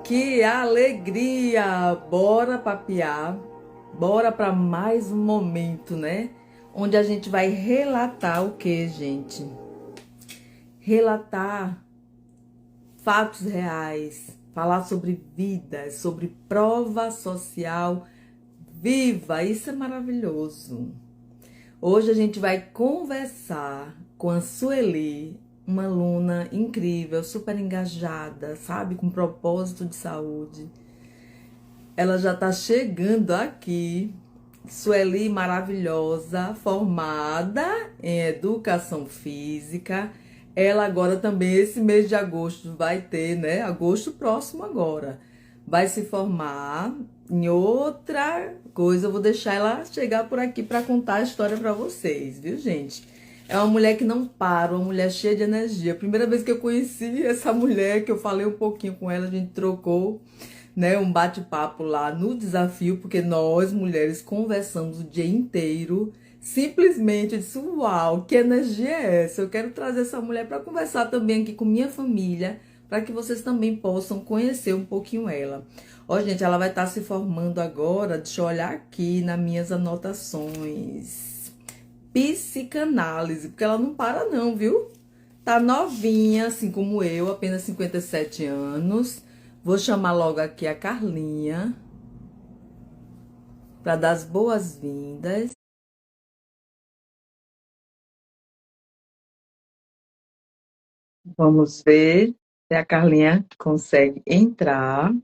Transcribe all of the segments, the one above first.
Que alegria! Bora papiar, bora para mais um momento, né? Onde a gente vai relatar o que, gente? Relatar fatos reais, falar sobre vidas, sobre prova social viva. Isso é maravilhoso. Hoje a gente vai conversar com a Sueli, uma aluna incrível, super engajada, sabe? Com propósito de saúde. Ela já está chegando aqui. Sueli maravilhosa, formada em educação física. Ela agora também, esse mês de agosto, vai ter, né? Agosto próximo agora. Vai se formar em outra coisa. Eu vou deixar ela chegar por aqui para contar a história para vocês, viu, gente? É uma mulher que não para, uma mulher cheia de energia. A primeira vez que eu conheci essa mulher, que eu falei um pouquinho com ela, a gente trocou, né, um bate-papo lá no desafio, porque nós mulheres conversamos o dia inteiro. Simplesmente eu disse: uau, que energia é essa? Eu quero trazer essa mulher para conversar também aqui com minha família, para que vocês também possam conhecer um pouquinho ela. Ó, gente, ela vai estar se formando agora. Deixa eu olhar aqui nas minhas anotações. Psicanálise, porque ela não para não, viu? Tá novinha, assim como eu, apenas 57 anos. Vou chamar logo aqui a Carlinha para dar as boas-vindas. Vamos ver se a Carlinha consegue entrar.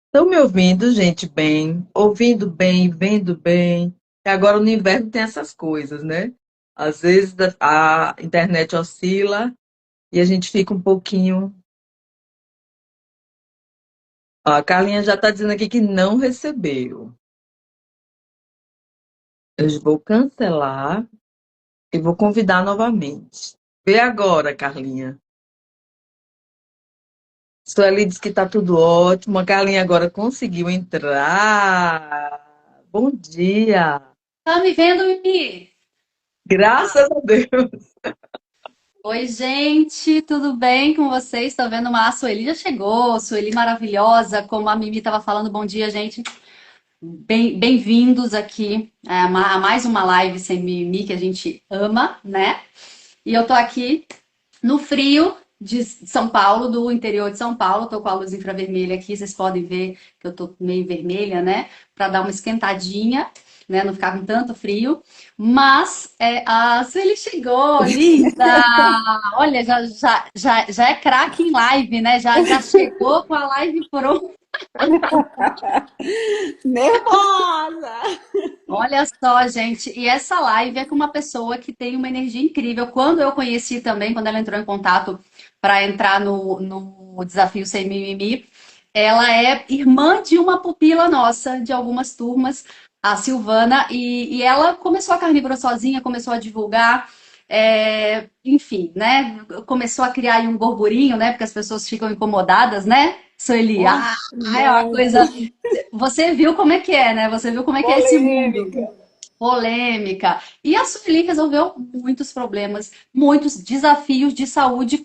Estão me ouvindo, gente, bem? Ouvindo bem, vendo bem? E agora no inverno tem essas coisas, né? Às vezes a internet oscila e a gente fica um pouquinho. Ó, a Carlinha já está dizendo aqui que não recebeu. Eu vou cancelar e vou convidar novamente. Vê agora, Carlinha. Sueli disse que está tudo ótimo. A Carlinha agora conseguiu entrar. Bom dia. Tá me vendo, Mimi? Graças a Deus. Oi, gente, tudo bem com vocês? Tá vendo? A Sueli já chegou, Sueli maravilhosa, como a Mimi estava falando. Bom dia, gente. Bem-vindos aqui a mais uma live sem Mimi que a gente ama, né? E eu tô aqui no frio de São Paulo, do interior de São Paulo. Tô com a luz infravermelha aqui, vocês podem ver que eu tô meio vermelha, né? Para dar uma esquentadinha, né? Não ficar com tanto frio. Mas a Sueli chegou, linda! Olha, já é craque em live, né? Já chegou com a live pronta. Nervosa! Olha só, gente, e essa live é com uma pessoa que tem uma energia incrível. Quando eu conheci também, quando ela entrou em contato para entrar no Desafio Sem Mimimi, ela é irmã de uma pupila nossa, de algumas turmas, a Silvana, e ela começou a carnívora sozinha, começou a divulgar, enfim, né? Começou a criar aí um burburinho, né? Porque as pessoas ficam incomodadas, né? Sueli, Oxe, é uma muito coisa. Você viu como é que é, né? Você viu como é que é esse mundo. polêmica. Polêmica. E a Sueli resolveu muitos problemas, muitos desafios de saúde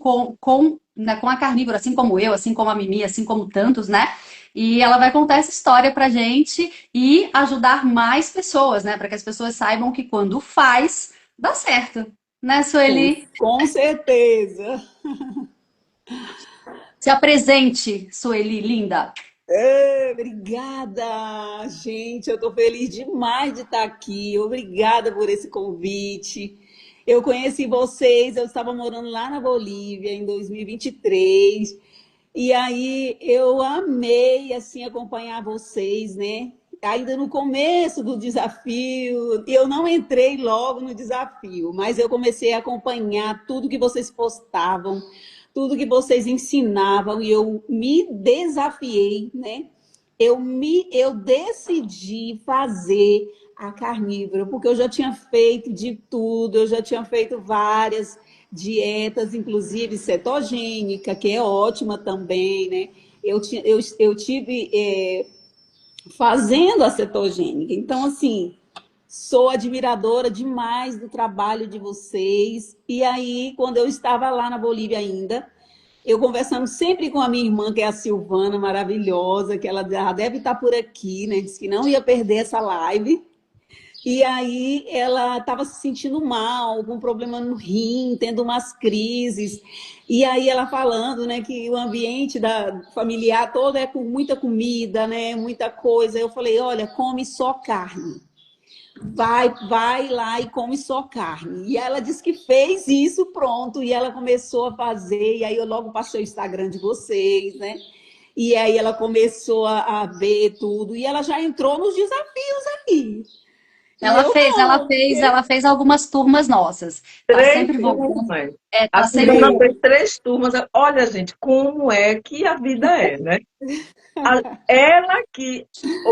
né, com a carnívora, assim como eu, assim como a Mimi, assim como tantos, né? E ela vai contar essa história pra gente e ajudar mais pessoas, né? Para que as pessoas saibam que quando faz, dá certo. Né, Com, Sueli? com certeza. Se apresente, Sueli, linda. Obrigada, gente. Eu estou feliz demais de estar aqui. Obrigada por esse convite. Eu conheci vocês, eu estava morando lá na Bolívia em 2023. E aí eu amei assim acompanhar vocês, né? Ainda no começo do desafio, eu não entrei logo no desafio, mas eu comecei a acompanhar tudo que vocês postavam, tudo que vocês ensinavam e eu me desafiei, né? Eu decidi fazer a carnívora, porque eu já tinha feito de tudo, eu já tinha feito várias dietas, inclusive cetogênica, que é ótima também, né? Eu tive fazendo a cetogênica. Então, assim, Sou admiradora demais do trabalho de vocês. E aí, quando eu estava lá na Bolívia ainda, eu conversando sempre com a minha irmã, que é a Silvana, maravilhosa, que ela já deve estar por aqui, né? Disse que não ia perder essa live. E aí ela estava se sentindo mal, com problema no rim, tendo umas crises. E aí ela falando, né, que o ambiente da familiar todo é com muita comida, né, muita coisa. Eu falei, olha, come só carne. Vai lá e come só carne. E ela disse que fez isso, pronto, e ela começou a fazer, e aí eu logo passei o Instagram de vocês, né? E aí ela começou a ver tudo, e ela já entrou nos desafios aí. E Ela eu fez, ela não, fez, ela fez algumas turmas nossas. Tá Três sempre voltando. turmas. Tá A sempre. Silvana fez 3 turmas. Olha, gente, como é que a vida é, né? Ela que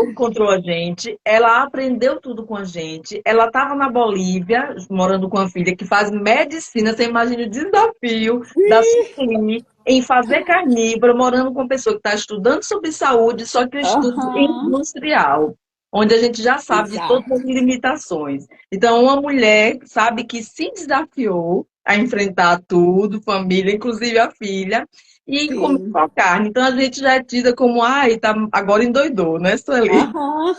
encontrou a gente, ela aprendeu tudo com a gente. Ela estava na Bolívia, morando com a filha que faz medicina. Você imagina o desafio da Sueli em fazer carnívora, morando com uma pessoa que está estudando sobre saúde, só que o estudo aham, industrial, onde a gente já sabe de todas as exato, limitações. Então, uma mulher, sabe, que se desafiou a enfrentar tudo, família, inclusive a filha, e comer sim, só carne. Então a gente já é tida como, ai, tá, agora endoidou, né, Sueli? aham,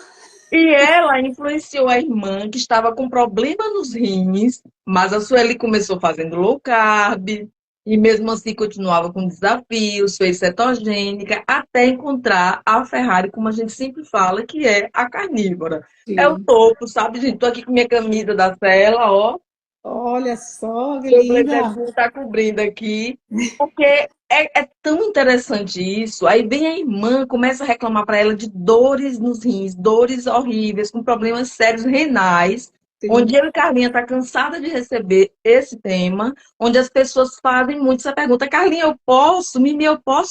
E ela influenciou a irmã que estava com problema nos rins, mas a Sueli começou fazendo low carb, e mesmo assim continuava com desafios, fez cetogênica, até encontrar a Ferrari, como a gente sempre fala, que é a carnívora. É o sim. topo, sabe, gente? Tô aqui com minha camisa da Cela, ó. Olha só, que Meu linda. blazerzinho está cobrindo aqui, porque é tão interessante isso. Aí vem a irmã, começa a reclamar para ela de dores nos rins, dores horríveis, com problemas sérios renais, onde Sim, eu e Carlinha tá cansada de receber esse tema, onde as pessoas fazem muito essa pergunta, Carlinha, eu posso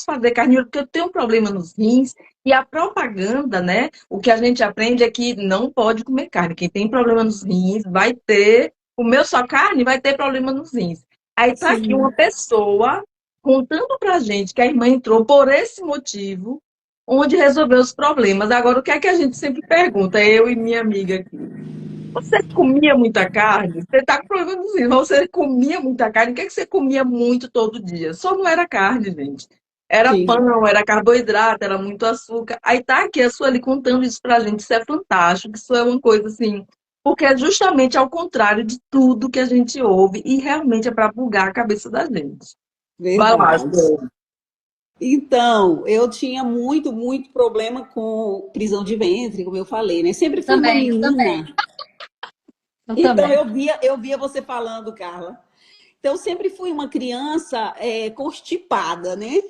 fazer carne porque eu tenho um problema nos rins, e a propaganda, né? O que a gente aprende é que não pode comer carne. Quem tem problema nos rins vai ter comeu só carne, vai ter problema nos rins. Aí tá aqui uma sim. pessoa contando pra gente que a irmã entrou por esse motivo, onde resolveu os problemas. Agora, o que é que a gente sempre pergunta, eu e minha amiga aqui? Você comia muita carne? Você tá com problema nos rins, mas você comia muita carne? O que é que você comia muito todo dia? Só não era carne, gente. Era Sim. pão, era carboidrato, era muito açúcar. Aí tá aqui a Sueli contando isso pra gente. Isso é fantástico, isso é uma coisa assim. Porque é justamente ao contrário de tudo que a gente ouve e realmente é para bugar a cabeça da gente. Vai lá, Verdade. Sueli. Então, eu tinha muito problema com prisão de ventre, como eu falei, né? Sempre fui uma Também, eu também, menina. eu Então, também. eu via você falando, Carla. Então, eu sempre fui uma criança constipada, né?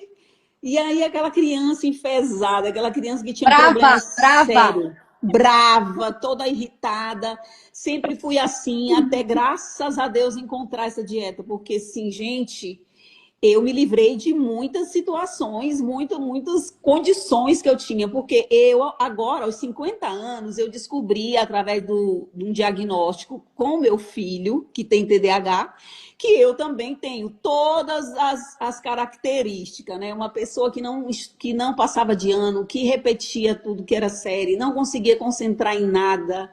E aí, aquela criança enfesada, aquela criança que tinha Brava, problema brava. sério, brava, toda irritada. Sempre fui assim, até graças a Deus encontrar essa dieta, porque, sim, gente. Eu me livrei de muitas situações, muitas condições que eu tinha, porque eu, agora, aos 50 anos, eu descobri, através de um diagnóstico com meu filho, que tem TDAH, que eu também tenho todas as características, né? Uma pessoa que não passava de ano, que repetia tudo que era série, não conseguia concentrar em nada,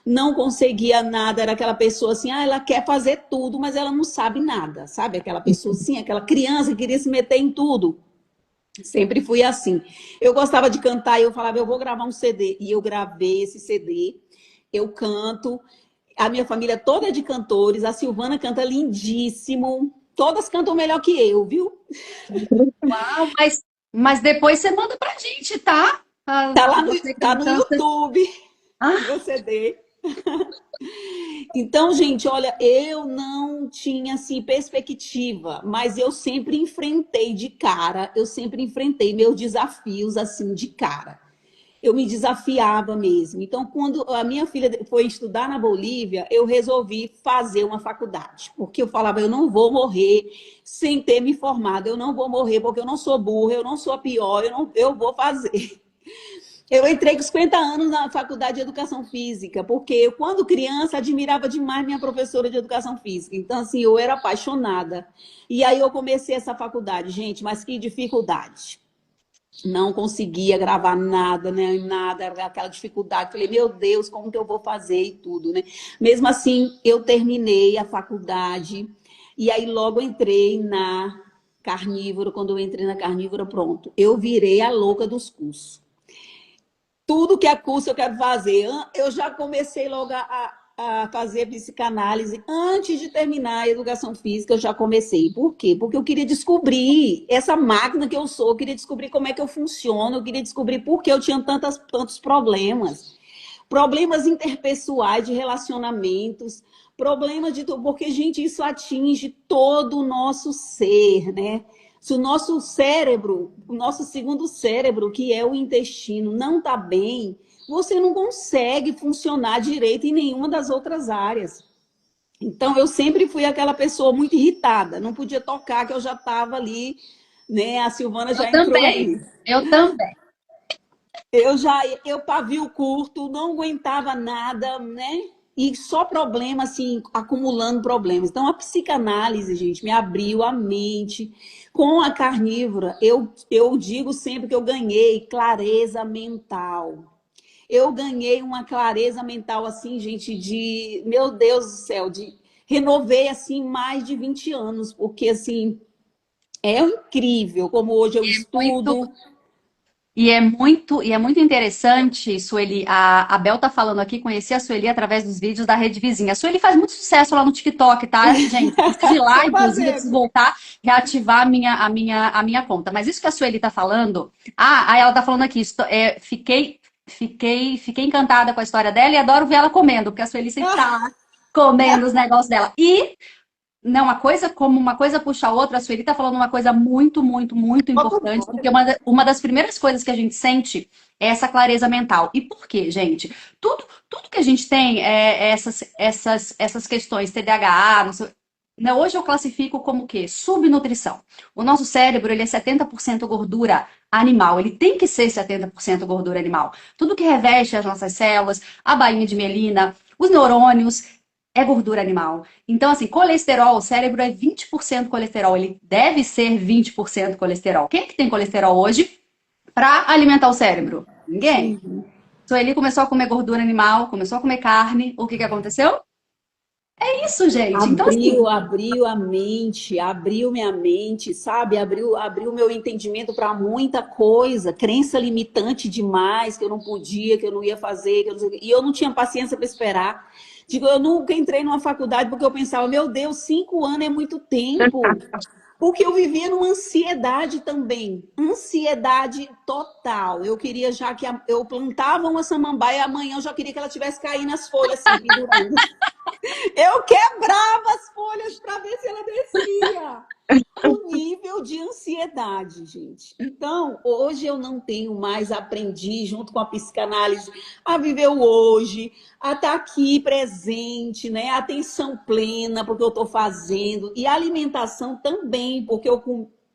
não conseguia nada, era aquela pessoa assim, ela quer fazer tudo, mas ela não sabe nada, sabe? Aquela pessoa assim, aquela criança que queria se meter em tudo. Sempre fui assim. Eu gostava de cantar e eu falava, eu vou gravar um CD. E eu gravei esse CD, eu canto. A minha família toda é de cantores, a Silvana canta lindíssimo. Todas cantam melhor que eu, viu? Uau, mas depois você manda pra gente, tá? Tá lá no, Você tá no cantando. YouTube, o Ah, meu CD. Então, gente, olha, eu não tinha assim perspectiva, mas eu sempre enfrentei de cara, eu sempre enfrentei meus desafios assim de cara. Eu me desafiava mesmo. Então, quando a minha filha foi estudar na Bolívia, eu resolvi fazer uma faculdade, porque eu falava, eu não vou morrer sem ter me formado, eu não vou morrer porque eu não sou burra, eu não sou a pior, eu vou fazer. Eu entrei com 50 anos na faculdade de educação física, porque eu, quando criança, admirava demais minha professora de educação física. Então, assim, eu era apaixonada. E aí eu comecei essa faculdade, gente, mas que dificuldade. não conseguia gravar nada, né? Nada, era aquela dificuldade. Falei, meu Deus, como que eu vou fazer e tudo, né? Mesmo assim, eu terminei a faculdade e aí logo entrei na carnívora. Quando eu entrei na carnívora, pronto, eu virei a louca dos cursos. Tudo que é curso eu quero fazer. Eu já comecei logo a fazer psicanálise antes de terminar a educação física, eu já comecei. Por quê? Porque eu queria descobrir essa máquina que eu sou, eu queria descobrir como é que eu funciono, eu queria descobrir por que eu tinha tantos problemas. Problemas interpessoais de relacionamentos, problemas de tudo, porque, gente, isso atinge todo o nosso ser, né? Se o nosso cérebro, o nosso segundo cérebro, que é o intestino, não está bem, você não consegue funcionar direito em nenhuma das outras áreas. Então, eu sempre fui aquela pessoa muito irritada, não podia tocar, que eu já estava ali, né? A Silvana Eu já entrou também. aí. Eu também. Eu pavio curto, não aguentava nada, né? E só problema, assim, acumulando problemas. Então, a psicanálise, gente, me abriu a mente. Com a carnívora, eu digo sempre que eu ganhei clareza mental. Eu ganhei uma clareza mental, assim, gente, de, meu Deus do céu, de renovei, assim, mais de 20 anos, porque, assim, é incrível como hoje eu Muito estudo. E é muito interessante, Sueli. A Bel tá falando aqui, conheci a Sueli através dos vídeos da Rede Vizinha. A Sueli faz muito sucesso lá no TikTok, tá, gente? Eu preciso ir lá, Tô inclusive, eu preciso fazendo. voltar, reativar a minha conta. Mas isso que a Sueli tá falando. Aí ela tá falando aqui, fiquei encantada com a história dela e adoro ver ela comendo, porque a Sueli sempre tá lá comendo os negócios dela. E não, uma coisa puxa a outra, a Sueli tá falando uma coisa muito, muito, muito importante, porque uma das primeiras coisas que a gente sente é essa clareza mental. E por quê, gente? Tudo que a gente tem é essas questões, TDAH, não sei, né, hoje eu classifico como o quê? Subnutrição. O nosso cérebro, ele é 70% gordura animal, ele tem que ser 70% gordura animal. Tudo que reveste as nossas células, a bainha de mielina, os neurônios, é gordura animal. Então, assim, colesterol, o cérebro é 20% colesterol, ele deve ser 20% colesterol. Quem é que tem colesterol hoje para alimentar o cérebro? Ninguém. Sim. Então, ele começou a comer gordura animal, começou a comer carne. O que que aconteceu? É isso, gente. Então, assim, Abriu a mente, abriu minha mente, sabe? Abriu meu entendimento para muita coisa, crença limitante demais, que eu não podia, que eu não ia fazer, que eu não sei o quê. E eu não tinha paciência para esperar. Digo, eu nunca entrei numa faculdade porque eu pensava, meu Deus, 5 anos é muito tempo. Porque eu vivia numa ansiedade também, ansiedade total. Eu queria já que eu plantava uma samambaia amanhã eu já queria que ela tivesse caindo as folhas assim, pendurando. Eu quebrava as folhas para ver se ela descia. O nível de ansiedade, gente. Então, hoje eu não tenho mais, aprendi, junto com a psicanálise, a viver o hoje, a estar aqui presente, né? Atenção plena, porque eu estou fazendo. E a alimentação também, porque eu,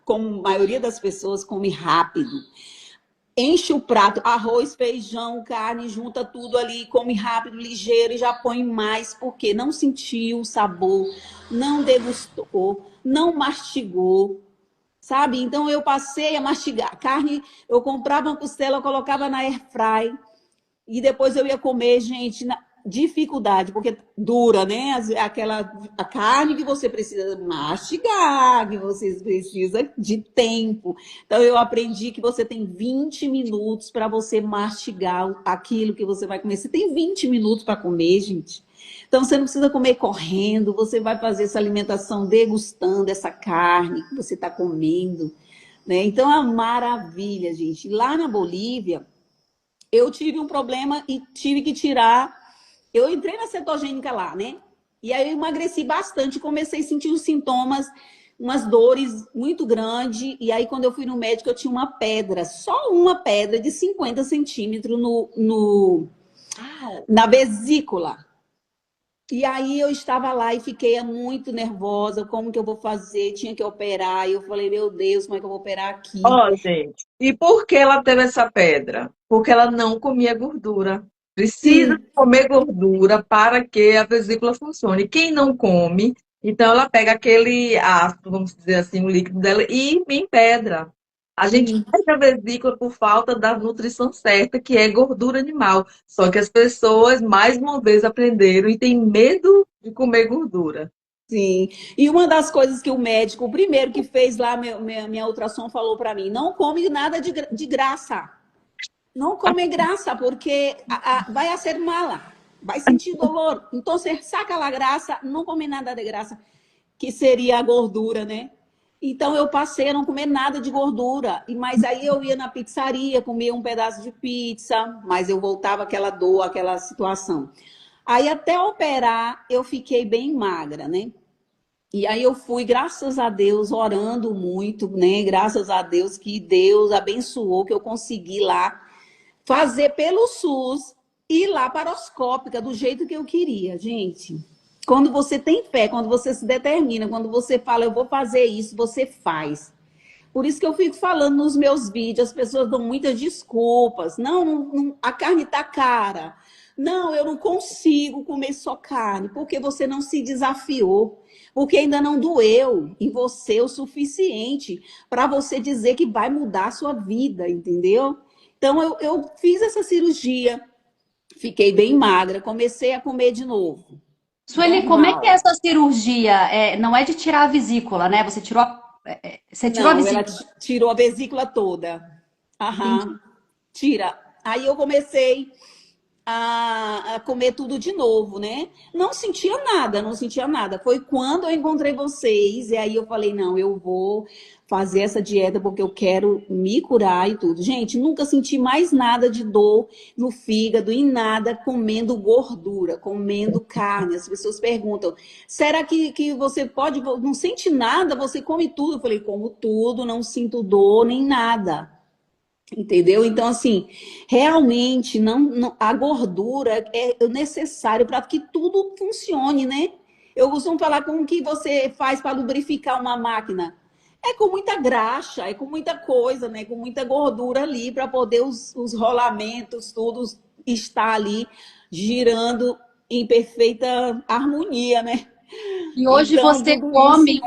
como a maioria das pessoas, come rápido. Enche o prato, arroz, feijão, carne, junta tudo ali, come rápido, ligeiro e já põe mais, porque não sentiu o sabor, não degustou, não mastigou, sabe? Então eu passei a mastigar. Carne, eu comprava uma costela, eu colocava na air fry e depois eu ia comer, gente, dificuldade, porque dura, né? A carne que você precisa mastigar, que você precisa de tempo. Então, eu aprendi que você tem 20 minutos para você mastigar aquilo que você vai comer. Você tem 20 minutos para comer, gente. Então, você não precisa comer correndo, você vai fazer essa alimentação degustando essa carne que você está comendo, né? Então, é uma maravilha, gente. Lá na Bolívia, eu tive um problema e tive que tirar. Eu entrei na cetogênica lá, né? E aí eu emagreci bastante, comecei a sentir os sintomas, umas dores muito grandes. E aí, quando eu fui no médico, eu tinha uma pedra, só uma pedra de 50 centímetros na vesícula. E aí eu estava lá e fiquei muito nervosa. Como que eu vou fazer? Tinha que operar. E eu falei, meu Deus, como é que eu vou operar aqui? Ó, gente, e por que ela teve essa pedra? Porque ela não comia gordura. Precisa Sim. comer gordura para que a vesícula funcione. Quem não come, então ela pega aquele ácido, vamos dizer assim, o líquido dela e empedra. A gente Sim, perde a vesícula por falta da nutrição certa, que é gordura animal. Só que as pessoas, mais uma vez, aprenderam e têm medo de comer gordura. sim. E uma das coisas que o médico, o primeiro que fez lá minha ultrassom, falou para mim: não come nada de graça. Não come graça, porque vai ser mala. Vai sentir dolor. Então, você saca a graça, não come nada de graça, que seria a gordura, né? Então, eu passei a não comer nada de gordura. Mas aí eu ia na pizzaria, comia um pedaço de pizza, mas eu voltava aquela dor, aquela situação. Aí, até operar, eu fiquei bem magra, né? E aí eu fui, graças a Deus, orando muito, né? Graças a Deus que Deus abençoou, que eu consegui lá fazer pelo SUS e laparoscópica do jeito que eu queria, gente. Quando você tem fé, quando você se determina, quando você fala, eu vou fazer isso, você faz. Por isso que eu fico falando nos meus vídeos, as pessoas dão muitas desculpas. Não, a carne tá cara. Não, eu não consigo comer só carne, porque você não se desafiou, porque ainda não doeu em você o suficiente para você dizer que vai mudar a sua vida, entendeu? Então eu fiz essa cirurgia, fiquei bem magra, comecei a comer de novo. Sueli, como é que é Normal. essa cirurgia? Não é de tirar a vesícula, né? Você tirou a Não, ela vesícula. tirou a vesícula toda. Entendi. Aham, tira. Aí eu comecei a comer tudo de novo, né? Não sentia nada, não sentia nada. Foi quando eu encontrei vocês, e aí eu falei, não, eu vou fazer essa dieta porque eu quero me curar e tudo. Gente, nunca senti mais nada de dor no fígado, em nada, comendo gordura, comendo carne. As pessoas perguntam, será que você pode, não sente nada, você come tudo? Eu falei, como tudo, não sinto dor nem nada. Entendeu? Então, assim, realmente a gordura é necessário para que tudo funcione, né? Eu costumo falar como que você faz para lubrificar uma máquina. É com muita graxa, é com muita coisa, né? Com muita gordura ali para poder os rolamentos, tudo estar ali girando em perfeita harmonia, né? E hoje Então, você tudo isso. come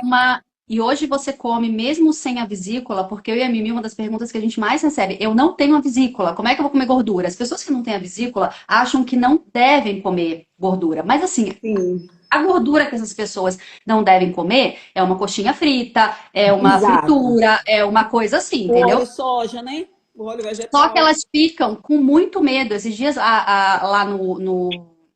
E hoje você come mesmo sem a vesícula, porque eu e a Mimi, uma das perguntas que a gente mais recebe, eu não tenho a vesícula, como é que eu vou comer gordura? As pessoas que não têm a vesícula acham que não devem comer gordura. Mas assim, Sim, a gordura que essas pessoas não devem comer é uma coxinha frita, é uma exato. fritura, é uma coisa assim, O óleo entendeu? soja, né? O óleo Só que vegetal. elas ficam com muito medo. Esses dias lá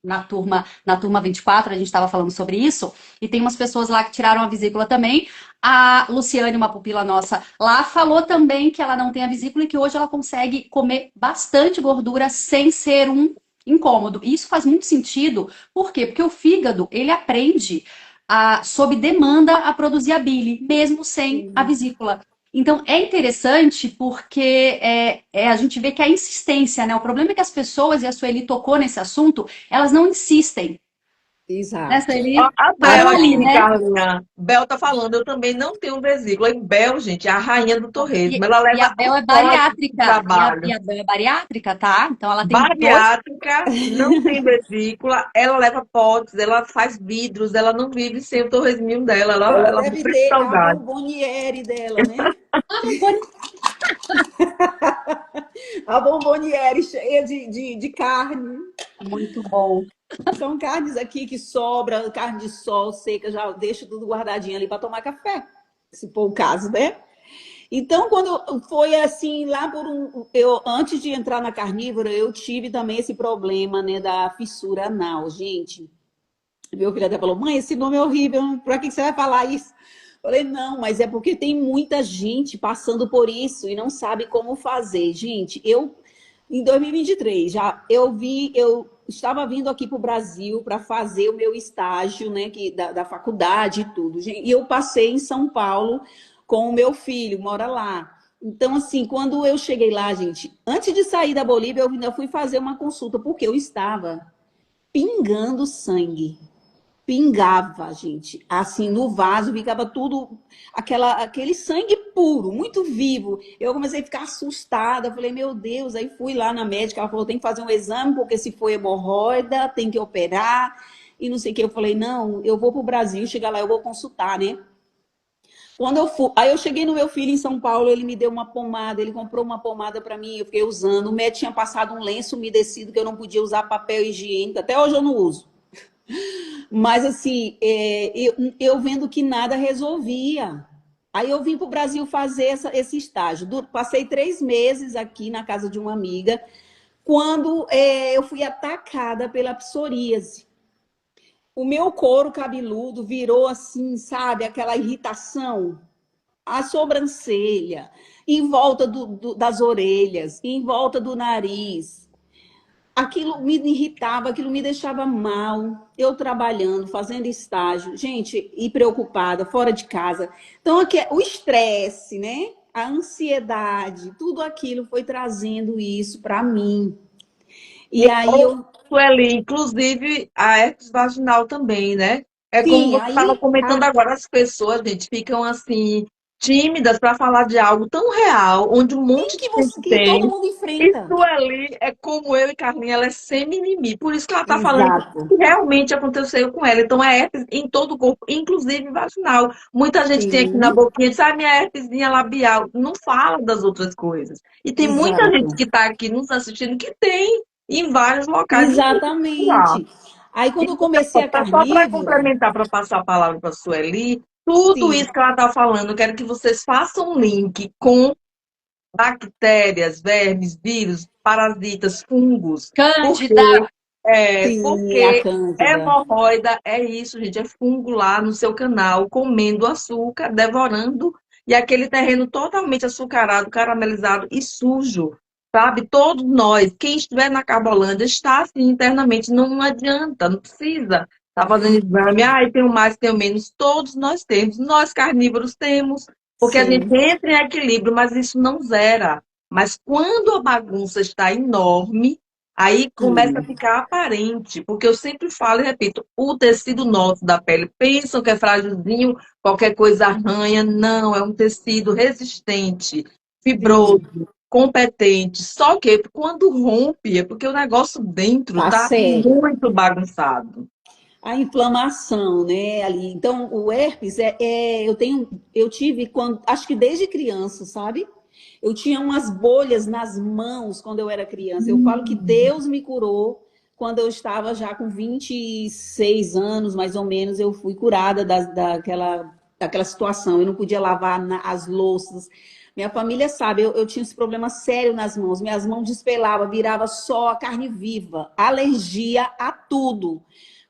na turma 24, a gente estava falando sobre isso, e tem umas pessoas lá que tiraram a vesícula também. A Luciane, uma pupila nossa lá, falou também que ela não tem a vesícula e que hoje ela consegue comer bastante gordura sem ser um incômodo. E isso faz muito sentido. Por quê? Porque o fígado, ele aprende sob demanda a produzir a bile, mesmo sem a Sim, vesícula. Então, é interessante porque a gente vê que a insistência, né? O problema é que as pessoas, e a Sueli tocou nesse assunto, elas não insistem, né, exato. Ó, Sueli? a Aí Bel eu ali, aqui, né? Carlinha. Bel tá falando, eu também não tenho vesícula. E Bel, gente, é a rainha do torresmo. Ela E a leva Bel é horas de bariátrica. E trabalho. a Bel é bariátrica, tá? Então, ela tem dois. Bariátrica, não tem vesícula, ela leva potes, ela faz vidros, ela não vive sem o torresminho dela. Ela, Ela ela deve morre de ter a saudade. bomboniere dela, né? Ah, não pode. A bomboniere cheia de carne. Muito bom. São carnes aqui que sobra, carne de sol seca, já deixo tudo guardadinho ali para tomar café, se for o caso, né? Então, quando foi assim, lá por eu antes de entrar na carnívora, eu tive também esse problema, né, da fissura anal, gente. Meu filho até falou: mãe, esse nome é horrível, para que você vai falar isso? Eu falei: não, mas é porque tem muita gente passando por isso e não sabe como fazer. Gente, eu, em 2023, eu estava vindo aqui para o Brasil para fazer o meu estágio, né, da faculdade e tudo. E eu passei em São Paulo com o meu filho, mora lá. Então, assim, quando eu cheguei lá, gente, antes de sair da Bolívia, eu ainda fui fazer uma consulta, porque eu estava pingando sangue, pingava, gente, assim no vaso, ficava tudo aquele sangue puro, muito vivo. Eu comecei a ficar assustada, falei, meu Deus, aí fui lá na médica, ela falou, tem que fazer um exame, porque se for hemorroida, tem que operar, e não sei o que. Eu falei, não, eu vou pro Brasil, chegar lá, eu vou consultar, né? Quando eu fui, aí eu cheguei no meu filho em São Paulo, ele me deu uma pomada, ele comprou uma pomada para mim, eu fiquei usando. O médico tinha passado um lenço umedecido que eu não podia usar papel higiênico, até hoje eu não uso. Mas assim, eu vendo que nada resolvia. Aí eu vim para o Brasil fazer esse estágio. Passei 3 meses aqui na casa de uma amiga, quando eu fui atacada pela psoríase. O meu couro cabeludo virou assim, sabe, aquela irritação, a sobrancelha, em volta das orelhas, em volta do nariz. Aquilo me irritava, aquilo me deixava mal. Eu trabalhando, fazendo estágio, gente, e preocupada, fora de casa. Então, aqui, o estresse, né? A ansiedade, tudo aquilo foi trazendo isso para mim. E aí eu, Sueli, inclusive a herpes vaginal também, né? É como sim, você estava aí comentando agora, as pessoas, gente, ficam assim, tímidas para falar de algo tão real, onde um monte de gente que todo tem. mundo E enfrenta. Sueli é como eu e Carlinha, ela é sem mimimi. Por isso que ela está falando Exato. que realmente aconteceu com ela. Então é herpes em todo o corpo, inclusive vaginal. Muita gente tem aqui na Sim, boquinha, diz, ah, minha herpesinha labial. Não fala das outras coisas. E tem muita gente exato. que está aqui nos assistindo que tem em vários locais do mundo. Exatamente. Aí E quando eu comecei a só para carnívora, complementar, para passar a palavra para a Sueli, tudo sim, isso que ela está falando, eu quero que vocês façam um link com bactérias, vermes, vírus, parasitas, fungos. Porque, Cândida, sim, a porque Cândida. hemorroida é isso, gente, é fungo lá no seu canal, comendo açúcar, devorando, e aquele terreno totalmente açucarado, caramelizado e sujo. Sabe, todos nós, quem estiver na Carbolândia, está assim internamente, não adianta, não precisa estar fazendo exame, tenho mais, tenho menos, todos nós temos, nós carnívoros temos, porque a gente Sim, entra em equilíbrio, mas isso não zera. Mas quando a bagunça está enorme, aí começa a sim, ficar aparente, porque eu sempre falo e repito, o tecido nosso da pele, pensam que é frágilzinho, qualquer coisa arranha, não, é um tecido resistente, fibroso, sim. competente. Só que quando rompe, é porque o negócio dentro Tá tá sério. muito bagunçado. A inflamação, né, ali. Então, o herpes eu tive quando, acho que desde criança, sabe? Eu tinha umas bolhas nas mãos quando eu era criança. Eu falo que Deus me curou quando eu estava já com 26 anos, mais ou menos, eu fui curada daquela situação. Eu não podia lavar as louças. Minha família sabe, eu tinha esse problema sério nas mãos. Minhas mãos despelavam, virava só a carne viva, alergia a tudo.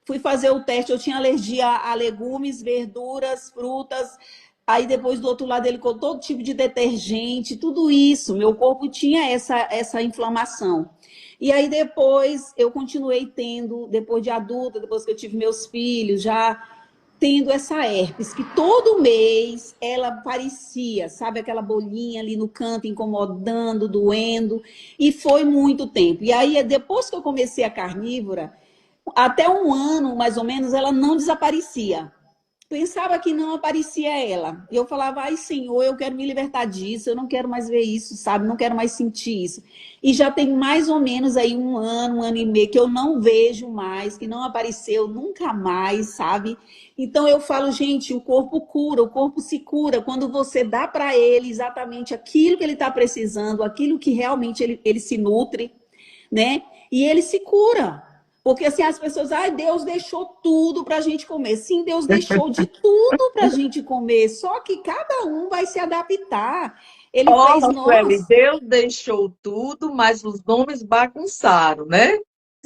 Fui fazer o teste, eu tinha alergia a legumes, verduras, frutas. Aí depois do outro lado ele com todo tipo de detergente, tudo isso. Meu corpo tinha essa inflamação. E aí depois eu continuei tendo, depois de adulta, depois que eu tive meus filhos, já tendo essa herpes, que todo mês ela aparecia, sabe, aquela bolinha ali no canto, incomodando, doendo, e foi muito tempo. E aí, depois que eu comecei a carnívora, até um ano, mais ou menos, ela não desaparecia. Pensava que não aparecia ela. E eu falava, ai, Senhor, eu quero me libertar disso, eu não quero mais ver isso, sabe? Não quero mais sentir isso. E já tem mais ou menos aí um ano e meio, que eu não vejo mais, que não apareceu nunca mais, sabe? Então eu falo, gente, o corpo cura, o corpo se cura quando você dá para ele exatamente aquilo que ele está precisando, aquilo que realmente ele se nutre, né? E ele se cura. Porque assim, as pessoas, ai, Deus deixou tudo para a gente comer. Sim, Deus deixou de tudo para a gente comer, só que cada um vai se adaptar. Ele Ó, fez Sueli, nós. Deus deixou tudo, mas os homens bagunçaram, né?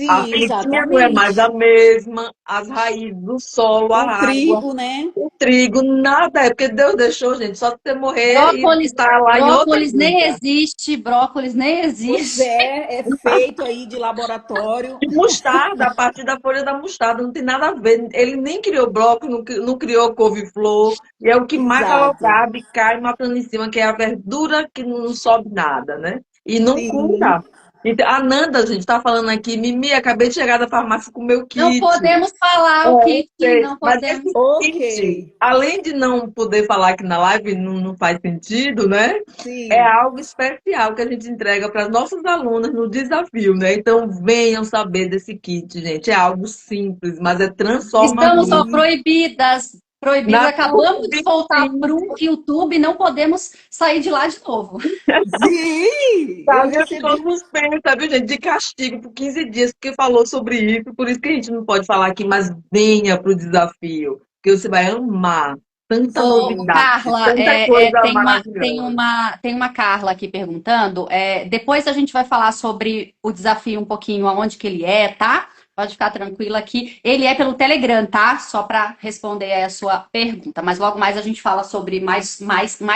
A Sim, sementinha não é mais a exatamente. mesma, as raízes do solo, a O água, trigo, né? o trigo, nada. É porque Deus deixou, gente, só você morrer e brócolis, estar lá em outra brócolis nem vida. existe, brócolis nem Pois existe. é feito aí de laboratório. E mostarda, a partir da folha da mostarda, não tem nada a ver. Ele nem criou brócolis, não criou couve-flor, e é o que mais Exato. alocado e cai matando em cima, que é a verdura que não sobe nada, né? E não Sim. cura. Então, a Nanda, gente, tá falando aqui, Mimi, acabei de chegar da farmácia com o meu Não kit. podemos falar o Eu que, sei, não mas podemos. esse Ok. kit, além de não poder falar aqui na live, não faz sentido, né? É Sim. algo especial que a gente entrega para as nossas alunas no desafio, né? Então venham saber desse kit, gente. É algo simples, mas é Estamos, ó, transformador. Sim. proibidas, Proibido, Na acabamos de voltar Turbitin, para o YouTube, não podemos sair de lá de novo. Sim, a eu vida recebi ficou suspensa, viu, gente? De castigo por 15 dias, porque falou sobre isso. Por isso que a gente não pode falar aqui, mas venha para o desafio, porque você vai amar. Tanta Ô, novidade, Carla, tanta coisa tem maravilhosa. tem uma Carla aqui perguntando. Depois a gente vai falar sobre o desafio um pouquinho, aonde que ele é, tá? Pode ficar tranquila aqui. Ele é pelo Telegram, tá? Só para responder aí a sua pergunta. Mas logo mais a gente fala sobre mais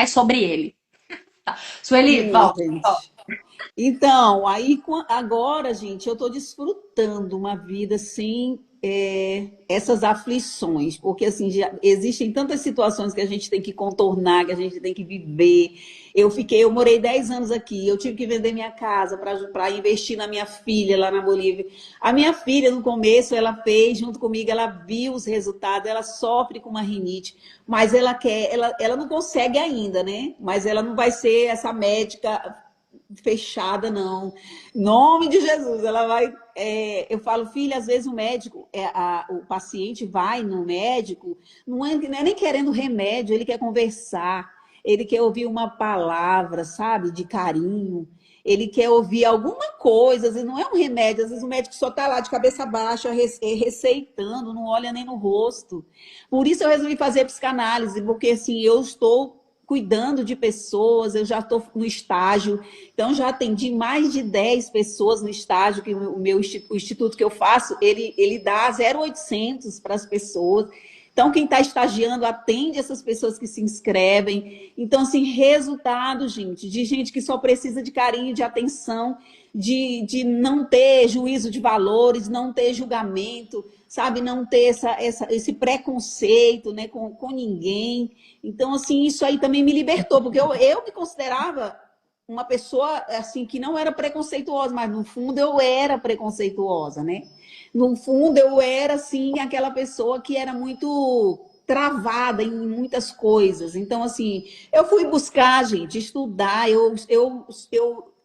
sobre ele. Sueli, sim, volta. gente. Então, aí agora, gente, eu estou desfrutando uma vida sem essas aflições, porque assim já existem tantas situações que a gente tem que contornar, que a gente tem que viver. Eu morei 10 anos aqui, eu tive que vender minha casa para investir na minha filha lá na Bolívia. A minha filha, no começo, ela fez junto comigo, ela viu os resultados, ela sofre com uma rinite, mas ela não consegue ainda, né? Mas ela não vai ser essa médica fechada, não. Em nome de Jesus, ela vai. Eu falo, filha, às vezes o médico, o paciente vai no médico, não é nem querendo remédio, ele quer conversar, ele quer ouvir uma palavra, sabe, de carinho. Ele quer ouvir alguma coisa, às vezes não é um remédio, às vezes o médico só está lá de cabeça baixa, receitando, não olha nem no rosto. Por isso eu resolvi fazer psicanálise, porque assim, eu estou cuidando de pessoas, eu já estou no estágio, então já atendi mais de 10 pessoas no estágio, que o instituto que eu faço, ele dá 0,800 para as pessoas. Então, quem está estagiando atende essas pessoas que se inscrevem. Então, assim, resultado, gente, de gente que só precisa de carinho, de atenção, de não ter juízo de valores, não ter julgamento, sabe? Não ter esse preconceito, né, com ninguém. Então, assim, isso aí também me libertou, porque eu me considerava uma pessoa, assim, que não era preconceituosa, mas no fundo eu era preconceituosa, né? No fundo eu era, assim, aquela pessoa que era muito travada em muitas coisas. Então, assim, eu fui buscar, gente, estudar, eu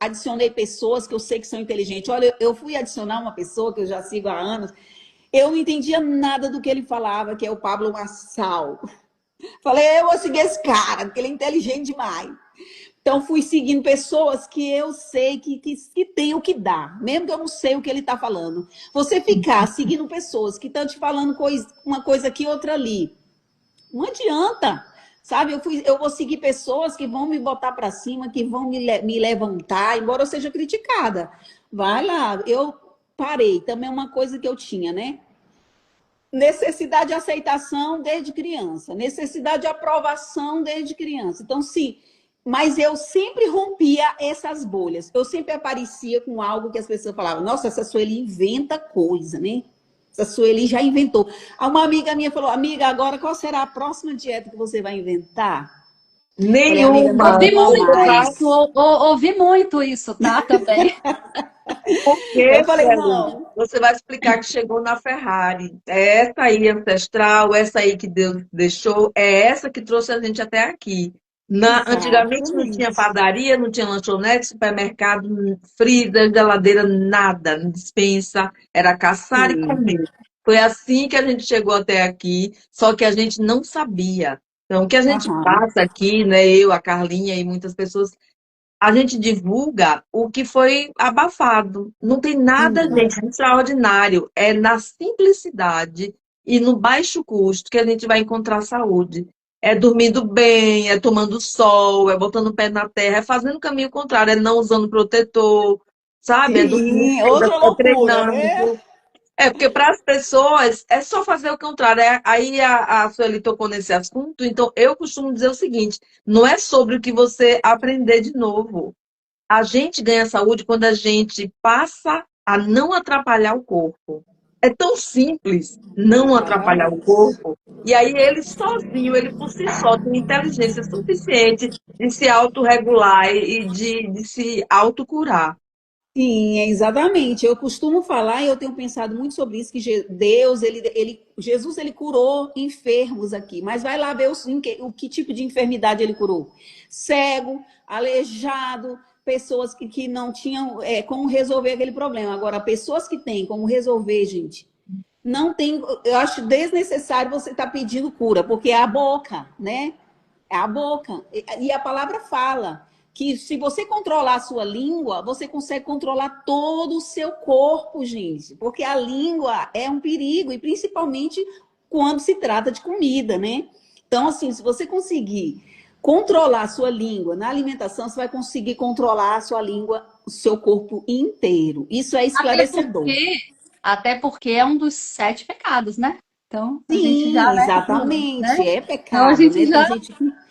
adicionei pessoas que eu sei que são inteligentes. Olha, eu fui adicionar uma pessoa que eu já sigo há anos, eu não entendia nada do que ele falava, que é o Pablo Marçal. Falei, eu vou seguir esse cara, porque ele é inteligente demais. Então, fui seguindo pessoas que eu sei que tem o que dar, mesmo que eu não sei o que ele está falando. Você ficar seguindo pessoas que estão te falando uma coisa aqui, outra ali, não adianta, sabe? Eu vou seguir pessoas que vão me botar para cima, que vão me levantar, embora eu seja criticada. Vai lá, eu parei. Também é uma coisa que eu tinha, né? Necessidade de aceitação desde criança, necessidade de aprovação desde criança. Então, sim, mas eu sempre rompia essas bolhas. Eu sempre aparecia com algo que as pessoas falavam, nossa, essa Sueli inventa coisa, né? Essa Sueli já inventou. Uma amiga minha falou, amiga, agora qual será a próxima dieta que você vai inventar? Falei, amiga, não, Nenhuma. Ouvi não muito Você vai, mais. isso, ouvi muito isso, tá? Também. porque, Eu falei, Sueli, não. você vai explicar que chegou na Ferrari. É essa aí ancestral, essa aí que Deus deixou, é essa que trouxe a gente até aqui. Antigamente não tinha Exatamente. padaria, não tinha lanchonete, supermercado, freezer, geladeira, nada, despensa, era caçar e Sim. comer. Foi assim que a gente chegou até aqui, só que a gente não sabia. Então, o que a gente Aham. passa aqui, né, eu, a Carlinha e muitas pessoas, a gente divulga o que foi abafado. Não tem nada, Sim. gente, de extraordinário. É na simplicidade e no baixo custo que a gente vai encontrar saúde. É dormindo bem, é tomando sol, é botando o pé na terra, é fazendo o caminho contrário, é não usando protetor, sabe? É dormindo Sim, cedo, outra é loucura, né? treinando. É, porque para as pessoas é só fazer o contrário. Aí a Sueli tocou nesse assunto, então eu costumo dizer o seguinte: não é sobre o que você aprender de novo. A gente ganha saúde quando a gente passa a não atrapalhar o corpo. É tão simples não atrapalhar o Exatamente. corpo. E aí ele sozinho, ele por si só, tem inteligência suficiente de se autorregular e de se autocurar. Sim, exatamente. Eu costumo falar e eu tenho pensado muito sobre isso, que Deus, Jesus, ele curou enfermos aqui, mas vai lá ver o que tipo de enfermidade ele curou. Cego, aleijado, pessoas que não tinham como resolver aquele problema. Agora, pessoas que têm como resolver, gente, Não tem, eu acho desnecessário você estar pedindo cura, porque é a boca, né? É a boca. E a palavra fala que se você controlar a sua língua, você consegue controlar todo o seu corpo, gente. Porque a língua é um perigo, e principalmente quando se trata de comida, né? Então, assim, se você conseguir controlar a sua língua na alimentação, você vai conseguir controlar a sua língua, o seu corpo inteiro. Isso é Até esclarecedor. porque, até porque é um dos 7 pecados, né? Então, a gente já, Sim, né, né? exatamente. É Então a pecado, gente né? já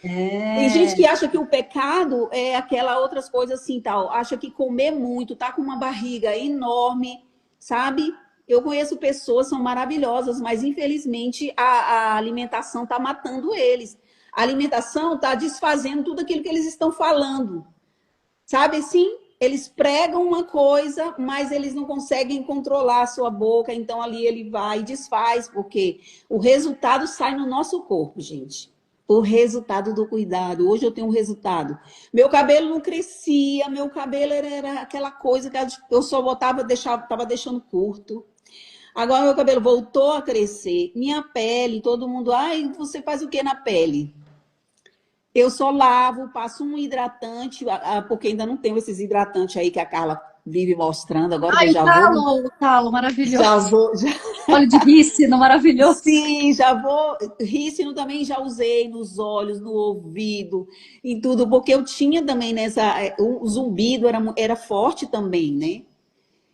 Tem gente que é. acha que o pecado é aquela outras coisas assim, tal. Acha que comer muito, tá com uma barriga enorme, sabe? Eu conheço pessoas, são maravilhosas, mas infelizmente a alimentação tá matando eles. A alimentação tá desfazendo tudo aquilo que eles estão falando. Sabe assim? Eles pregam uma coisa, mas eles não conseguem controlar a sua boca, então ali ele vai e desfaz, porque o resultado sai no nosso corpo, gente. O resultado do cuidado. Hoje eu tenho um resultado. Meu cabelo não crescia, meu cabelo era aquela coisa que eu só botava, deixava, tava deixando curto. Agora meu cabelo voltou a crescer. Minha pele, todo mundo, ai, você faz o que na pele? Eu só lavo, passo um hidratante, porque ainda não tenho esses hidratantes aí que a Carla vive mostrando agora, que eu Ai, o talo, já maravilhoso. vou, já, Óleo de rícino, maravilhoso. sim, já vou. Rícino também já usei nos olhos, no ouvido, em tudo, porque eu tinha também o zumbido era forte também, né?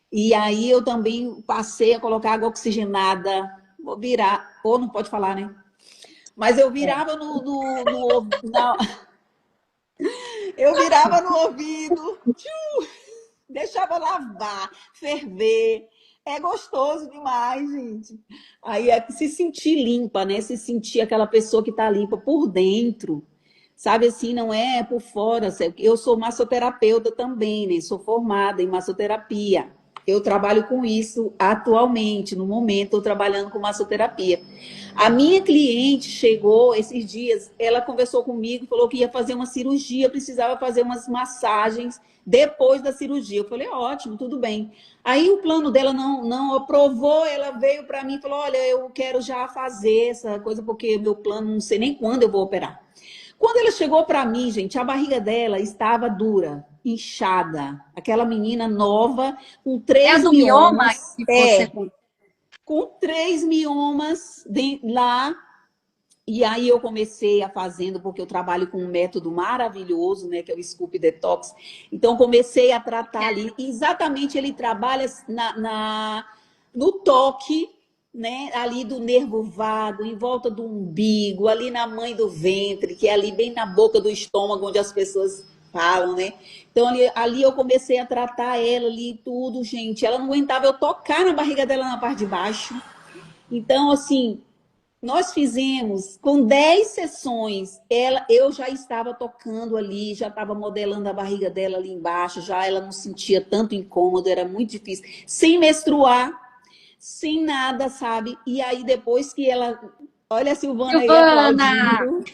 E aí eu também passei a colocar água oxigenada, vou virar, ou não pode falar, né? Mas eu virava eu virava no ouvido, deixava lavar, ferver. É gostoso demais, gente. Aí é se sentir limpa, né? Se sentir aquela pessoa que tá limpa por dentro. Sabe assim, não é por fora. Eu sou massoterapeuta também, né? Sou formada em massoterapia. Eu trabalho com isso atualmente, no momento, estou trabalhando com massoterapia. A minha cliente chegou esses dias, ela conversou comigo, falou que ia fazer uma cirurgia, precisava fazer umas massagens depois da cirurgia. Eu falei, ótimo, tudo bem. Aí o plano dela não aprovou, ela veio para mim e falou, olha, eu quero já fazer essa coisa, porque meu plano, não sei nem quando eu vou operar. Quando ela chegou para mim, gente, a barriga dela estava dura, inchada. Aquela menina nova, com É a três do mioma miomas. que você. Com três miomas lá. E aí eu comecei a fazendo, porque eu trabalho com um método maravilhoso, né, que é o Scoop Detox. Então comecei a tratar ali. Exatamente, ele trabalha no toque, né, ali do nervo vago, em volta do umbigo, ali na mãe do ventre, que é ali bem na boca do estômago, onde as pessoas falam, né? Então ali eu comecei a tratar ela ali tudo, gente. Ela não aguentava eu tocar na barriga dela na parte de baixo. Então, assim, nós fizemos com 10 sessões. Eu já estava tocando ali, já estava modelando a barriga dela ali embaixo, já ela não sentia tanto incômodo, era muito difícil. Sem menstruar, sem nada, sabe? E aí depois que ela, olha a Silvana aí Silvana! aplaudindo.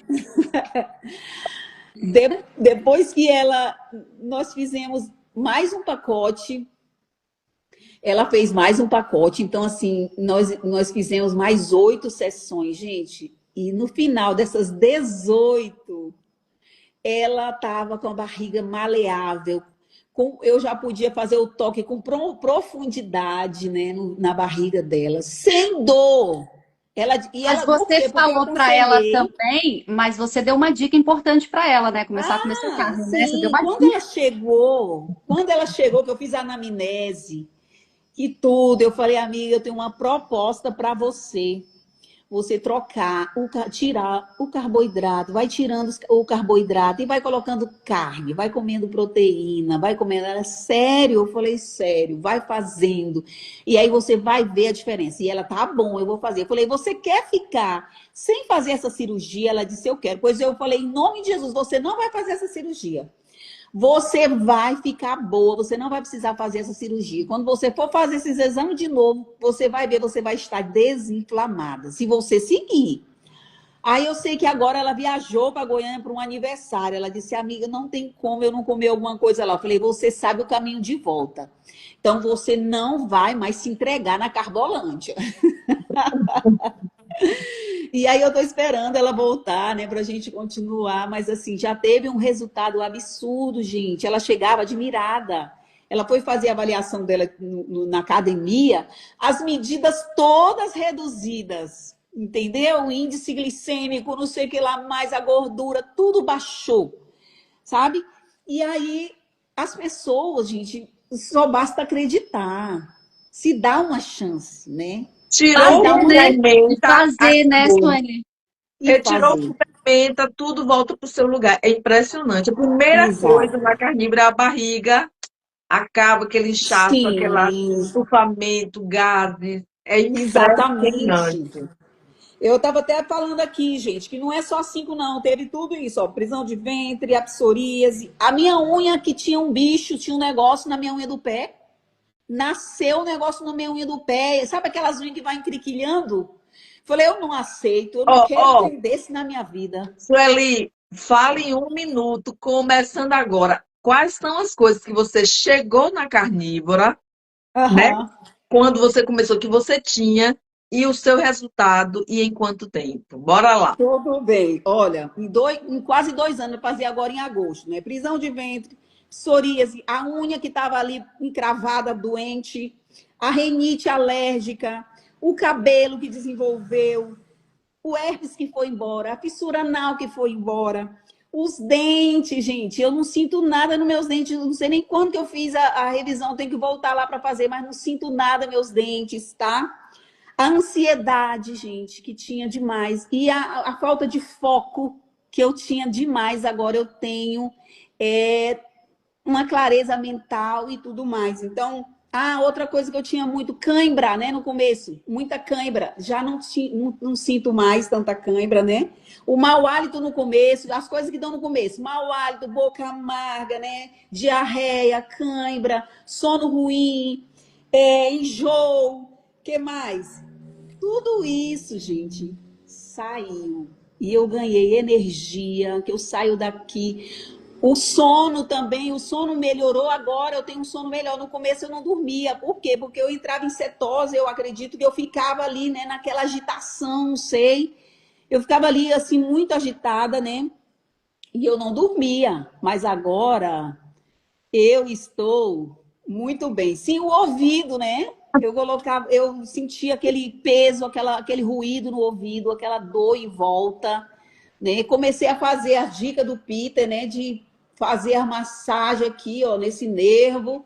Depois que nós fizemos mais um pacote, ela fez mais um pacote, então assim, nós fizemos mais 8 sessões, gente. E no final dessas 18, ela estava com a barriga maleável. Eu já podia fazer o toque com profundidade, né, na barriga dela, sem dor. Mas Por você quê? Porque eu falou para ela aconselhei. também, mas você deu uma dica importante para ela, né? Começar a comer sem Ah, carne, né? Você deu sim. uma dica. Quando ela chegou, que eu fiz a anamnese, que tudo. Eu falei, amiga, eu tenho uma proposta para você. Você trocar, tirar o carboidrato, vai tirando o carboidrato e vai colocando carne, vai comendo proteína, vai comendo. Ela, sério? Eu falei, sério, vai fazendo. E aí você vai ver a diferença. E ela, tá bom, eu vou fazer. Eu falei, você quer ficar sem fazer essa cirurgia? Ela disse, eu quero. Pois eu falei, em nome de Jesus, você não vai fazer essa cirurgia. Você vai ficar boa, você não vai precisar fazer essa cirurgia. Quando você for fazer esses exames de novo, você vai ver, você vai estar desinflamada. Se você seguir Aí eu sei que agora ela viajou para Goiânia para um aniversário. Ela disse, amiga, não tem como eu não comer alguma coisa lá. Eu falei, você sabe o caminho de volta. Então você não vai mais se entregar na Carbolândia. E aí eu tô esperando ela voltar, né, pra gente continuar, mas assim, já teve um resultado absurdo, gente. Ela chegava admirada. Ela foi fazer a avaliação dela na academia, as medidas todas reduzidas, entendeu? O índice glicêmico, não sei o que lá mais, a gordura, tudo baixou, sabe? E aí as pessoas, gente, só basta acreditar. Se dá uma chance, né? Se Tirou dá o Fazer, uma né? E fermenta, fazer, né, acabou. Sueli? e Retirou fazer. o fermenta, tudo volta para o seu lugar. É impressionante. A primeira coisa Exato. na carnívora é a barriga, acaba aquele inchaço, aquele Sim, estufamento, gases. É exatamente. impressionante. Eu estava até falando aqui, gente, que não é só 5, não. Teve tudo isso, ó. Prisão de ventre, a psoríase. A minha unha que tinha um bicho, tinha um negócio na minha unha do pé. Nasceu um negócio na minha unha do pé. Sabe aquelas unhas que vai encriquilhando? Falei, eu não aceito, eu não Ó, quero ó, ter desse na minha vida. Sueli, fale em 1 minuto, começando agora. Quais são as coisas que você chegou na carnívora, né? Aham. Quando você começou, que você tinha, e o seu resultado, e em quanto tempo? Bora lá. Tudo bem. Olha, em quase 2 anos, eu fazia agora em agosto, né? Prisão de ventre, psoríase, a unha que estava ali encravada, doente, a rinite alérgica, o cabelo que desenvolveu, o herpes que foi embora, a fissura anal que foi embora, os dentes, gente. Eu não sinto nada nos meus dentes, não sei nem quando que eu fiz a revisão, tenho que voltar lá para fazer, mas não sinto nada nos meus dentes, tá? A ansiedade, gente, que tinha demais. E a falta de foco que eu tinha demais, agora eu tenho é, uma clareza mental e tudo mais. Então, outra coisa que eu tinha muito, cãibra, né, no começo. Muita cãibra. Já não sinto mais tanta cãibra, né? O mau hálito no começo, as coisas que dão no começo. Mau hálito, boca amarga, né? Diarreia, cãibra, sono ruim, enjoo. O que mais? Tudo isso, gente, saiu. E eu ganhei energia, que eu saio daqui. O sono também, o sono melhorou agora, eu tenho um sono melhor. No começo eu não dormia. Por quê? Porque eu entrava em cetose, eu acredito que eu ficava ali, né, naquela agitação, não sei. Eu ficava ali, assim, muito agitada, né? E eu não dormia. Mas agora eu estou muito bem. Sim, o ouvido, né? Eu colocava, eu sentia aquele peso, aquele ruído no ouvido, aquela dor em volta, né? Comecei a fazer a dica do Peter, né? De fazer a massagem aqui, ó, nesse nervo,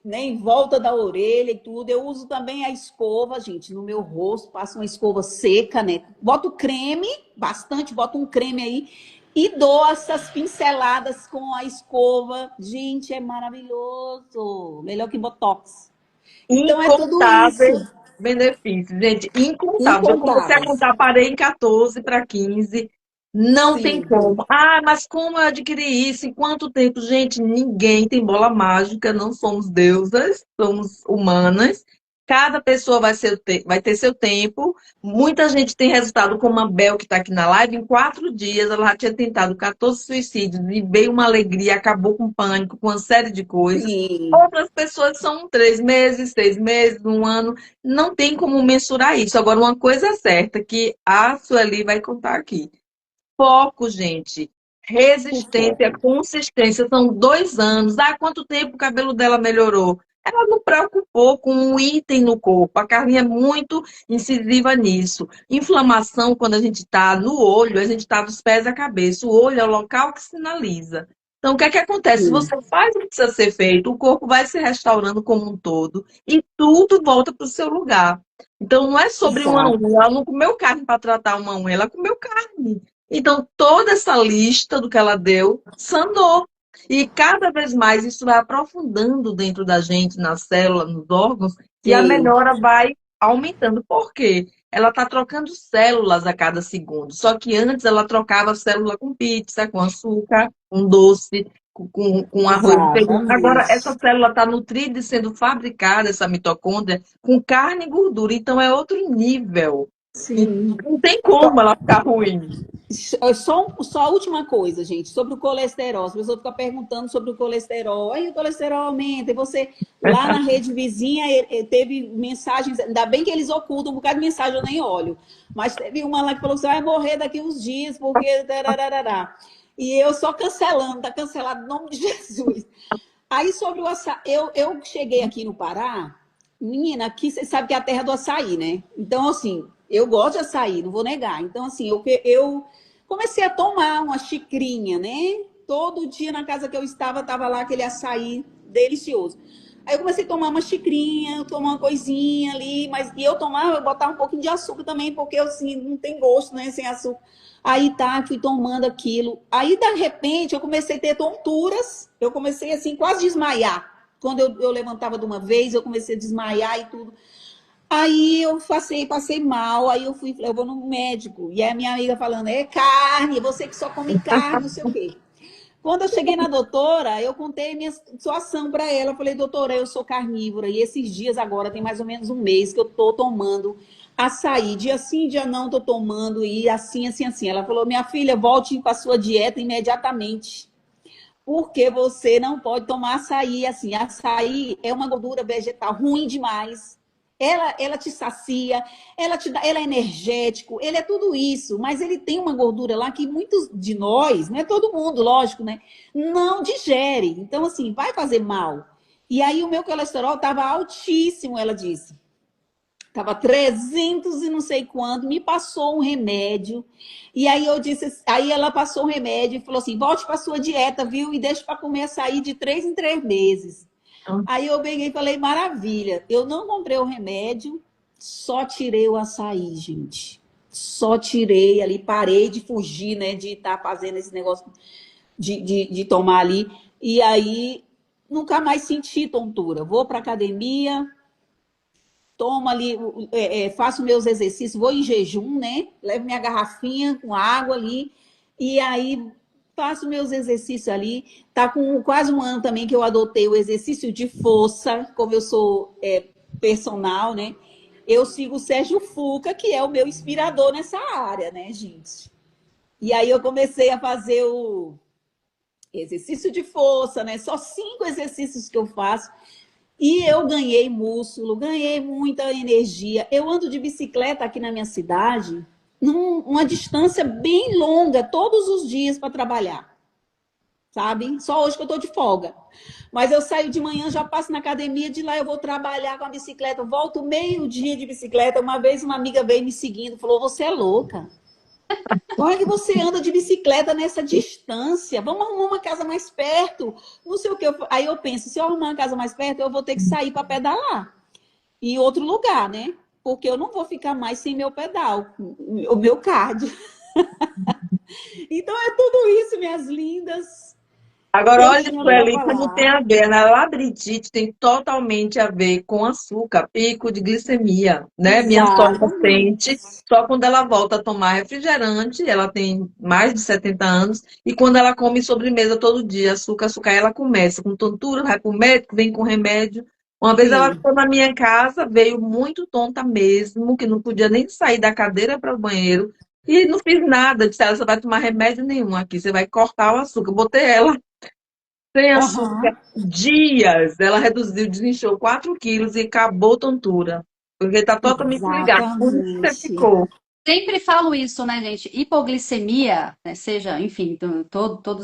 né? Em volta da orelha e tudo. Eu uso também a escova, gente, no meu rosto, passo uma escova seca, né? Boto creme, bastante, boto um creme aí e dou essas pinceladas com a escova. Gente, é maravilhoso. Melhor que Botox. Então é tudo isso. Incontáveis benefícios, gente, incontáveis. Eu comecei a Incontáveis. contar, parei em 14 para 15. Não tem Sim. como. Ah, mas como eu adquiri isso? Em quanto tempo? Gente, ninguém tem bola mágica, não somos deusas, somos humanas. Cada pessoa vai ter seu tempo. Muita gente tem resultado, como a Bel, que está aqui na live, em 4 dias ela já tinha tentado 14 suicídios e veio uma alegria, acabou com pânico, com uma série de coisas. Sim. Outras pessoas são 3 meses, 6 meses, um ano. Não tem como mensurar isso. Agora, uma coisa é certa que a Sueli vai contar aqui. Foco, gente. O Resistência, foco. consistência. São 2 anos. Ah, quanto tempo o cabelo dela melhorou? Ela não preocupou com um item no corpo. A Carlinha é muito incisiva nisso. Inflamação, quando a gente está no olho, a gente está dos pés à cabeça. O olho é o local que sinaliza. Então, o que é que acontece? Se Sim. você faz o que precisa ser feito, o corpo vai se restaurando como um todo e tudo volta para o seu lugar. Então, não é sobre uma Exato. unha. Ela não comeu carne para tratar uma unha, ela comeu carne. Então, toda essa lista do que ela deu sanou. E cada vez mais isso vai aprofundando dentro da gente, na célula, nos órgãos, e a Sim. melhora vai aumentando. Por quê? Ela está trocando células a cada segundo. Só que antes ela trocava célula com pizza, com açúcar, com doce, com arroz e feijão. Agora, essa Exatamente. célula está nutrida e sendo fabricada, essa mitocôndria, com carne e gordura. Então, é outro nível. Sim. Não tem como ela ficar ruim. Só a última coisa, gente, sobre o colesterol. As pessoas ficam perguntando sobre o colesterol. Aí o colesterol aumenta. E você, lá na rede vizinha, teve mensagens. Ainda bem que eles ocultam um bocado de mensagem, eu nem olho. Mas teve uma lá que falou que você vai morrer daqui uns dias, porque. Tararará. E eu só cancelando, tá cancelado em nome de Jesus. Aí sobre o açaí, eu cheguei aqui no Pará, menina, aqui você sabe que é a terra do açaí, né? Então, assim, eu gosto de açaí, não vou negar. Então, assim, eu comecei a tomar uma xicrinha, né? Todo dia na casa que eu estava lá aquele açaí delicioso. Aí eu comecei a tomar uma xicrinha, tomar uma coisinha ali, mas e eu tomava, eu botava um pouquinho de açúcar também, porque assim, não tem gosto, né, sem açúcar. Aí tá, fui tomando aquilo. Aí, de repente, eu comecei a ter tonturas. Eu comecei, assim, quase desmaiar. Quando eu levantava de uma vez, eu comecei a desmaiar e tudo. Aí eu passei mal. Aí eu vou no médico. E aí a minha amiga falando, é carne, você que só come carne, não sei o quê. Quando eu cheguei na doutora, eu contei minha situação para ela. Eu falei, doutora, eu sou carnívora. E esses dias agora, tem mais ou menos um mês que eu tô tomando açaí. Dia sim, dia não, tô tomando. E assim, assim, assim. Ela falou, minha filha, volte para a sua dieta imediatamente. Porque você não pode tomar açaí assim. Açaí é uma gordura vegetal ruim demais. Ela te sacia, ela te dá, ela é energético, ele é tudo isso, mas ele tem uma gordura lá que muitos de nós, não é todo mundo, lógico, né? Não digere. Então, assim, vai fazer mal. E aí o meu colesterol estava altíssimo, ela disse. Tava 300 e não sei quanto, me passou um remédio. E aí eu disse, aí ela passou um remédio e falou assim: volte para sua dieta, viu? E deixa para comer açaí de 3 em 3 meses. Aí eu peguei e falei, maravilha. Eu não comprei o remédio, só tirei o açaí, gente. Só tirei ali, parei de fugir, né? De estar fazendo esse negócio de tomar ali. E aí nunca mais senti tontura. Vou para academia, tomo ali, faço meus exercícios, vou em jejum, né? Levo minha garrafinha com água ali, e aí faço meus exercícios ali. Tá com quase um ano também que eu adotei o exercício de força, como eu sou personal, né? Eu sigo o Sérgio Fuca, que é o meu inspirador nessa área, né, gente? E aí eu comecei a fazer o exercício de força, né? Só 5 exercícios que eu faço. E eu ganhei músculo, ganhei muita energia. Eu ando de bicicleta aqui na minha cidade, numa distância bem longa, todos os dias para trabalhar, sabe? Só hoje que eu estou de folga. Mas eu saio de manhã, já passo na academia, de lá eu vou trabalhar com a bicicleta, volto meio-dia de bicicleta. Uma vez uma amiga veio me seguindo, falou, você é louca. Como é que você anda de bicicleta nessa distância? Vamos arrumar uma casa mais perto. Não sei o que. Aí eu penso, se eu arrumar uma casa mais perto, eu vou ter que sair para pedalar. Em outro lugar, né? Porque eu não vou ficar mais sem meu pedal, o meu cardio. Então é tudo isso, minhas lindas, que Agora, eu olha, tinha para Sueli, como tem falar. a ver, na labirintite tem totalmente a ver com açúcar, pico de glicemia, né? Minha sogra Exatamente. sente só quando ela volta a tomar refrigerante, ela tem mais de 70 anos, e quando ela come sobremesa todo dia, açúcar, açúcar, ela começa com tontura, vai pro médico, vem com remédio. Uma vez ela Sim. ficou na minha casa, veio muito tonta mesmo, que não podia nem sair da cadeira para o banheiro, e não fiz nada, disse, ela, você vai tomar remédio nenhum aqui, você vai cortar o açúcar. Eu botei ela sem açúcar, Aham. dias. Ela reduziu, desinchou 4 quilos e acabou a tontura. Porque está totalmente ligado. Por isso que você Exatamente. ficou. Sempre falo isso, né, gente? Hipoglicemia, né, seja, enfim, todo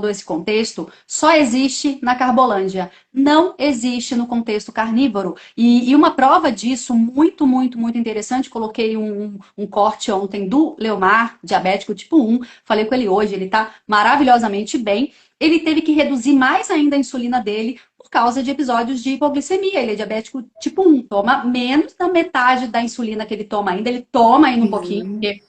esse contexto, só existe na Carbolândia. Não existe no contexto carnívoro. E uma prova disso, muito, muito, muito interessante, coloquei um corte ontem do Leomar, diabético tipo 1, falei com ele hoje, ele tá maravilhosamente bem. Ele teve que reduzir mais ainda a insulina dele por causa de episódios de hipoglicemia. Ele é diabético tipo 1, toma menos da metade da insulina que ele toma ainda, ele toma ainda um pouquinho, Sim. porque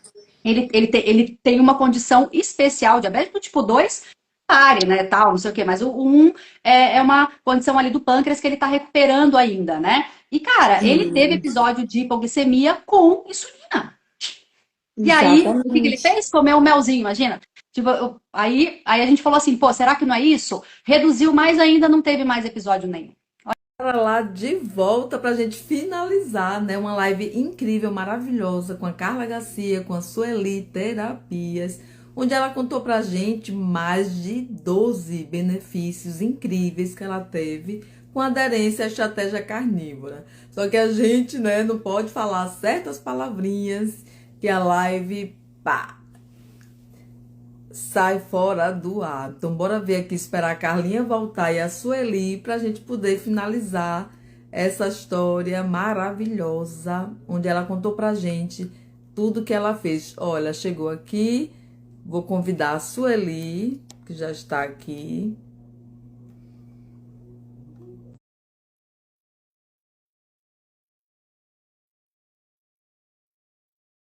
ele tem uma condição especial, diabético tipo 2, pare, né, tal, não sei o quê, mas o 1 é uma condição ali do pâncreas que ele tá recuperando ainda, né? E, cara, ele teve Sim. episódio de hipoglicemia com insulina. E aí, o que que ele Exatamente. fez? Comeu um melzinho, imagina. Tipo, aí a gente falou assim, pô, será que não é isso? Reduziu mais ainda, não teve mais episódio nenhum. Para lá de volta para a gente finalizar, né? Uma live incrível, maravilhosa com a Carla Garcia, com a Sueli Terapias, onde ela contou para a gente mais de 12 benefícios incríveis que ela teve com aderência à estratégia carnívora. Só que a gente, né, não pode falar certas palavrinhas que a live, pá, sai fora do ar. Então, bora ver aqui, esperar a Carlinha voltar e a Sueli para a gente poder finalizar essa história maravilhosa, onde ela contou pra gente tudo que ela fez. Olha, chegou aqui, vou convidar a Sueli, que já está aqui.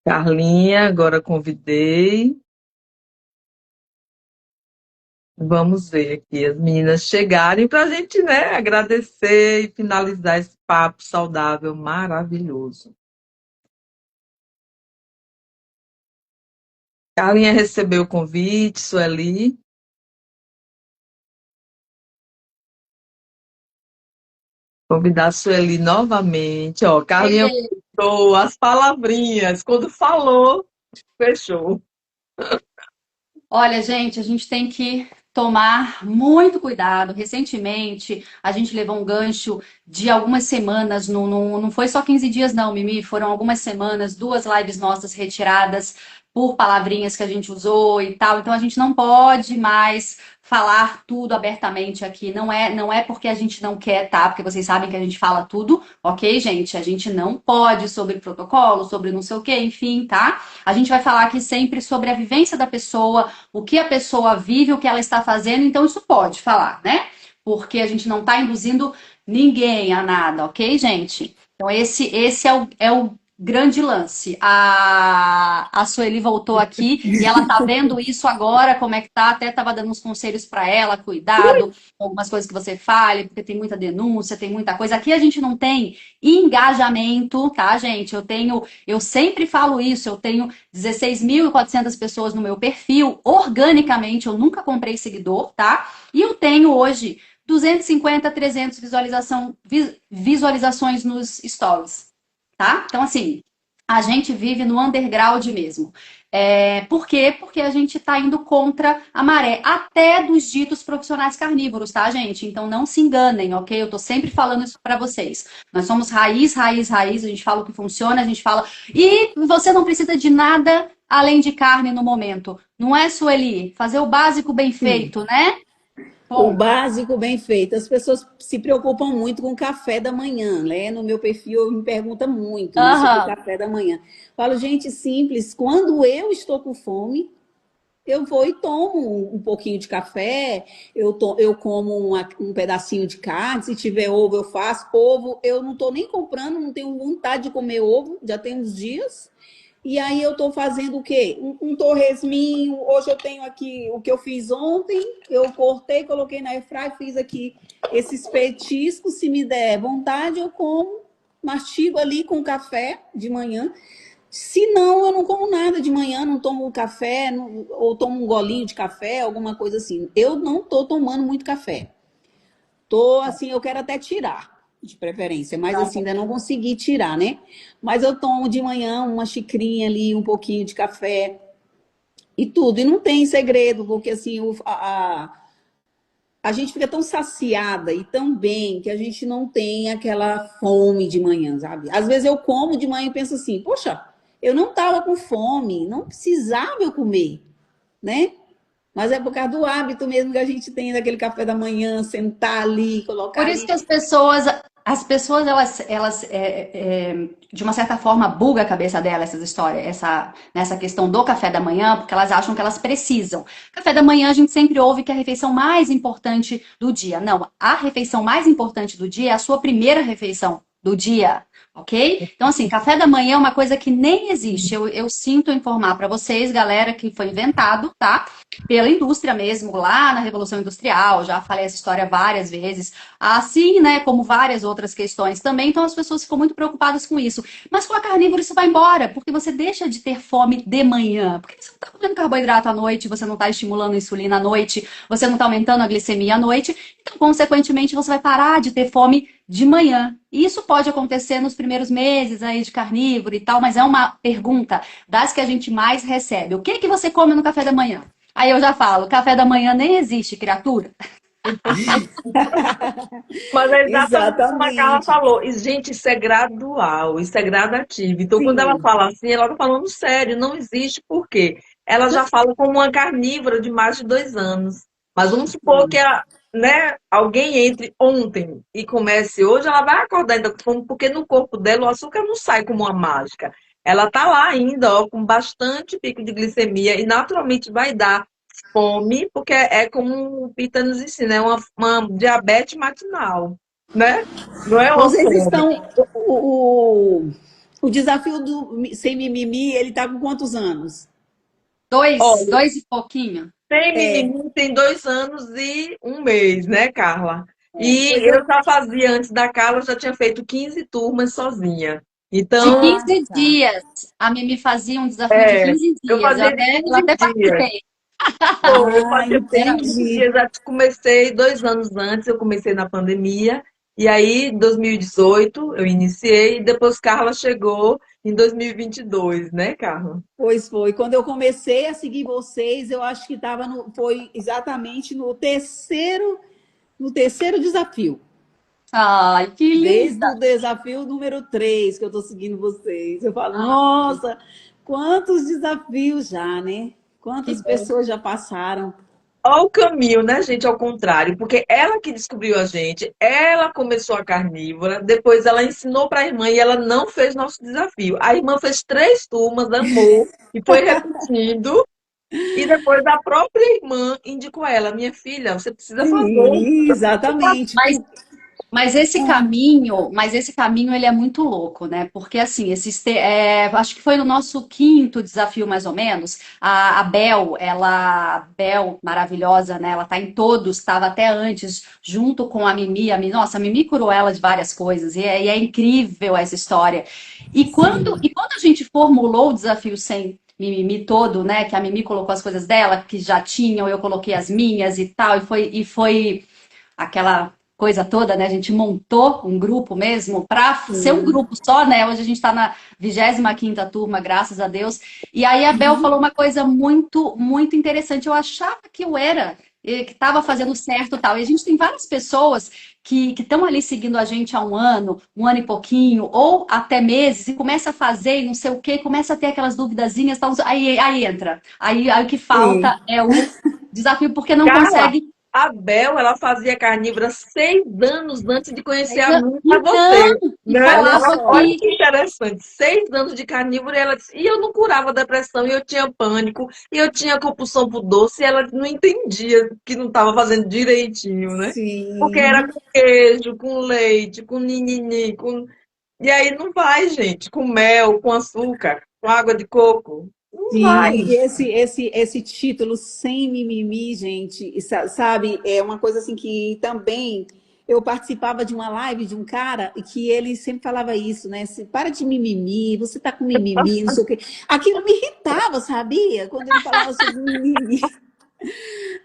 Carlinha, agora convidei. Vamos ver aqui as meninas chegarem para a gente, né, agradecer e finalizar esse papo saudável maravilhoso. Carlinha recebeu o convite, Sueli. Convidar a Sueli novamente. Ó, Carlinha botou as palavrinhas. Quando falou, fechou. Olha, gente, a gente tem que tomar muito cuidado. Recentemente, a gente levou um gancho de algumas semanas, não foi só 15 dias, não, Mimi, foram algumas semanas, 2 lives nossas retiradas por palavrinhas que a gente usou e tal. Então, a gente não pode mais falar tudo abertamente aqui. Não é porque a gente não quer, tá? Porque vocês sabem que a gente fala tudo, ok, gente? A gente não pode sobre protocolo, sobre não sei o quê, enfim, tá? A gente vai falar aqui sempre sobre a vivência da pessoa, o que a pessoa vive, o que ela está fazendo, então isso pode falar, né? Porque a gente não está induzindo ninguém a nada, ok, gente? Então esse é o grande lance. A Sueli voltou aqui e ela tá vendo isso agora, como é que tá, até tava dando uns conselhos para ela, cuidado com algumas coisas que você fale, porque tem muita denúncia, tem muita coisa. Aqui a gente não tem engajamento, tá, gente? Eu sempre falo isso, eu tenho 16.400 pessoas no meu perfil, organicamente, eu nunca comprei seguidor, tá? E eu tenho hoje 250, 300 visualizações nos stories, tá? Então, assim, a gente vive no underground mesmo. Por quê? Porque a gente tá indo contra a maré, até dos ditos profissionais carnívoros, tá, gente? Então, não se enganem, ok? Eu tô sempre falando isso pra vocês. Nós somos raiz, raiz, raiz, a gente fala o que funciona, a gente fala... E você não precisa de nada além de carne no momento. Não é, Sueli? Fazer o básico bem feito, né? O Bom, básico bem feito. As pessoas se preocupam muito com o café da manhã, né? No meu perfil me pergunta muito, né, sobre o aham. café da manhã. Falo, gente, simples. Quando eu estou com fome, eu vou e tomo um pouquinho de café, eu como um pedacinho de carne, se tiver ovo eu faço. Ovo eu não estou nem comprando, não tenho vontade de comer ovo, já tem uns dias. E aí eu estou fazendo o quê? Um torresminho. Hoje eu tenho aqui o que eu fiz ontem, eu cortei, coloquei na airfryer, fiz aqui esses petiscos. Se me der vontade, eu como, mastigo ali com café de manhã. Se não, eu não como nada de manhã, não tomo café, ou tomo um golinho de café, alguma coisa assim. Eu não estou tomando muito café. Tô assim, eu quero até tirar, de preferência, mas assim, ainda não consegui tirar, né? Mas eu tomo de manhã uma xicrinha ali, um pouquinho de café e tudo. E não tem segredo, porque assim, a gente fica tão saciada e tão bem que a gente não tem aquela fome de manhã, sabe? Às vezes eu como de manhã e penso assim, poxa, eu não tava com fome, não precisava eu comer, né? Mas é por causa do hábito mesmo que a gente tem daquele café da manhã, sentar ali, colocar Por isso ali. que as pessoas elas de uma certa forma, buga a cabeça delas essas histórias, nessa questão do café da manhã, porque elas acham que elas precisam. Café da manhã a gente sempre ouve que é a refeição mais importante do dia. Não, a refeição mais importante do dia é a sua primeira refeição do dia, ok? Então, assim, café da manhã é uma coisa que nem existe. Eu sinto informar para vocês, galera, que foi inventado, tá? Pela indústria mesmo, lá na Revolução Industrial, já falei essa história várias vezes, assim, né, como várias outras questões também, então as pessoas ficam muito preocupadas com isso. Mas com a carnívora isso vai embora, porque você deixa de ter fome de manhã, porque você não está comendo carboidrato à noite, você não está estimulando a insulina à noite, você não está aumentando a glicemia à noite, então, consequentemente, você vai parar de ter fome de manhã. E isso pode acontecer nos primeiros meses aí de carnívoro e tal, mas é uma pergunta das que a gente mais recebe. O que que você come no café da manhã? Aí eu já falo, café da manhã nem existe, criatura. Mas é exatamente como a Carla Exatamente. falou. E, gente, isso é gradual, isso é gradativo. Então, quando ela Sim. fala assim, ela está falando sério, não existe por quê. Ela já fala como uma carnívora de mais de 2 anos. Mas vamos supor que né, alguém entre ontem e comece hoje, ela vai acordar ainda com fome, porque no corpo dela o açúcar não sai como uma mágica. Ela está lá ainda, ó, com bastante pico de glicemia e naturalmente vai dar fome, porque é como o Pita nos ensina, é uma diabetes matinal, né? Não é uma Vocês fome. estão. O desafio do Sem Mimimi, ele está com quantos anos? Olha, Dois e pouquinho. tem É, menininho, tem 2 anos e um mês, né, Carla? E pois eu eu. já fazia, antes da Carla, eu já tinha feito 15 turmas sozinha. De Então, 15 Tá. dias. A Mimi fazia um desafio de 15 eu dias. fazia de Eu 15 até dias. participei. Pô, eu fazia por Era 15 Entendi. dias, já comecei 2 anos antes, eu comecei na pandemia, e aí em 2018 eu iniciei, e depois Carla chegou em 2022, né, Carla? Pois foi. Quando eu comecei a seguir vocês, eu acho que foi exatamente no terceiro desafio. Ai, que Desde linda! o desafio número 3 que eu estou seguindo vocês. Eu falo, nossa, quantos desafios já, né? Que Quantas bom. pessoas já passaram. Olha o caminho, né, gente, ao contrário, porque ela que descobriu a gente, ela começou a carnívora, depois ela ensinou para a irmã e ela não fez nosso desafio. A irmã fez 3 turmas, amou, e foi repetindo, e depois a própria irmã indicou a ela, minha filha, você precisa fazer. Sim, exatamente. Mas mas esse caminho ele é muito louco, né? Porque assim, acho que foi no nosso quinto desafio mais ou menos. A Bel, a Bel maravilhosa, né? Ela tá em todos, estava até antes, junto com a Mimi. Nossa, a Mimi curou ela de várias coisas e é incrível essa história. Sim. E quando a gente formulou o desafio sem mimimi todo, né? Que a Mimi colocou as coisas dela que já tinham, eu coloquei as minhas e tal, e foi aquela coisa toda, né? A gente montou um grupo mesmo para ser um grupo só, né? Hoje a gente está na 25ª turma, graças a Deus. E aí a Bel falou uma coisa muito, muito interessante. Eu achava que eu era, que estava fazendo certo e tal. E a gente tem várias pessoas que estão ali seguindo a gente há um ano e pouquinho, ou até meses, e começa a fazer e não sei o quê, começa a ter aquelas duvidazinhas, tal, aí entra. Aí o que Sim. falta é o desafio, porque não Carla, consegue. a Bel, ela fazia carnívora 6 anos antes de conhecer a mim e a Então, você, e né? Olha falava só. Olha que que interessante, 6 anos de carnívora e ela disse, e eu não curava depressão, e eu tinha pânico, e eu tinha compulsão por doce, e ela não entendia que não estava fazendo direitinho, né? Porque era Sim. com queijo, com leite, com ninini, com... E aí não vai, gente, com mel, com açúcar, com água de coco, não Sim, vai. e esse título sem mimimi, gente, sabe, é uma coisa assim que também eu participava de uma live de um cara e que ele sempre falava isso, né? Para de mimimi, você tá com mimimi, não sei o quê. Aquilo me irritava, sabia? Quando ele falava sobre mimimi.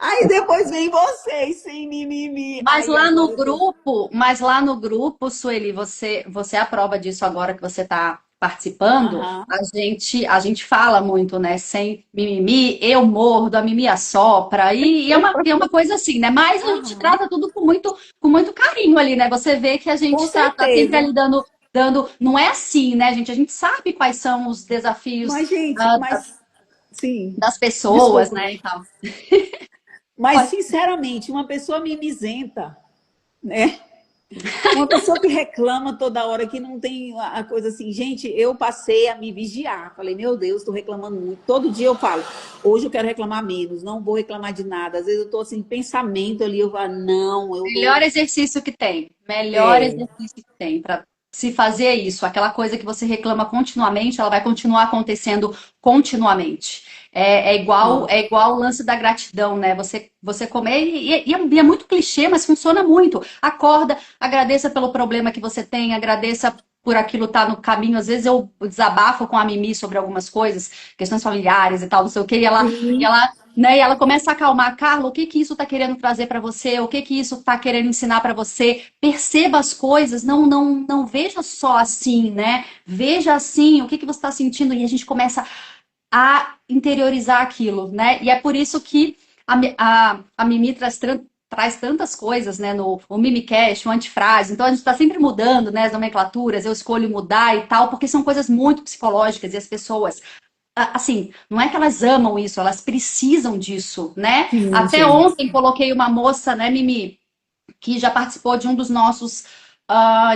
Aí depois vem vocês sem mimimi. Aí agora eu tô. mas lá no grupo, Sueli, você é a prova disso agora que você está participando. Aham, A gente fala muito, né? Sem mimimi, eu mordo, a Mimi assopra, e é uma coisa assim, né? Mas a gente aham. trata tudo com muito carinho ali, né? Você vê que a Com gente tá sempre certeza. ali dando. Não é assim, né, gente? A gente sabe quais são os desafios Mas, gente, ah, mas sim. das pessoas, Desculpa. né? E tal. Mas, Pode- sinceramente, uma pessoa mimizenta, né? Uma pessoa que reclama toda hora, que não tem a coisa assim. Gente, eu passei a me vigiar. Falei, meu Deus, estou reclamando muito. Todo dia eu falo, hoje eu quero reclamar menos, não vou reclamar de nada. Às vezes eu estou assim, pensamento ali, eu falo, não, eu Melhor vou. exercício que tem. Melhor É, exercício que tem para se fazer isso. Aquela coisa que você reclama continuamente, ela vai continuar acontecendo continuamente. É igual o lance da gratidão, né? Você comer, e é muito clichê, mas funciona muito. Acorda, agradeça pelo problema que você tem, agradeça por aquilo estar no caminho. Às vezes eu desabafo com a Mimi sobre algumas coisas, questões familiares e tal, não sei o quê, e ela né? E ela começa a acalmar, Carla, o que que isso está querendo trazer para você? O que que isso está querendo ensinar para você? Perceba as coisas, não veja só assim, né? Veja assim, o que que você está sentindo e a gente começa a interiorizar aquilo, né? E é por isso que a Mimi traz tantas coisas, né? No o Mimicast, o Antifrase. Então a gente está sempre mudando, né? As nomenclaturas, eu escolho mudar e tal, porque são coisas muito psicológicas e as pessoas assim, não é que elas amam isso, elas precisam disso, né? Sim, Até sim. ontem coloquei uma moça, né, Mimi, que já participou de um dos nossos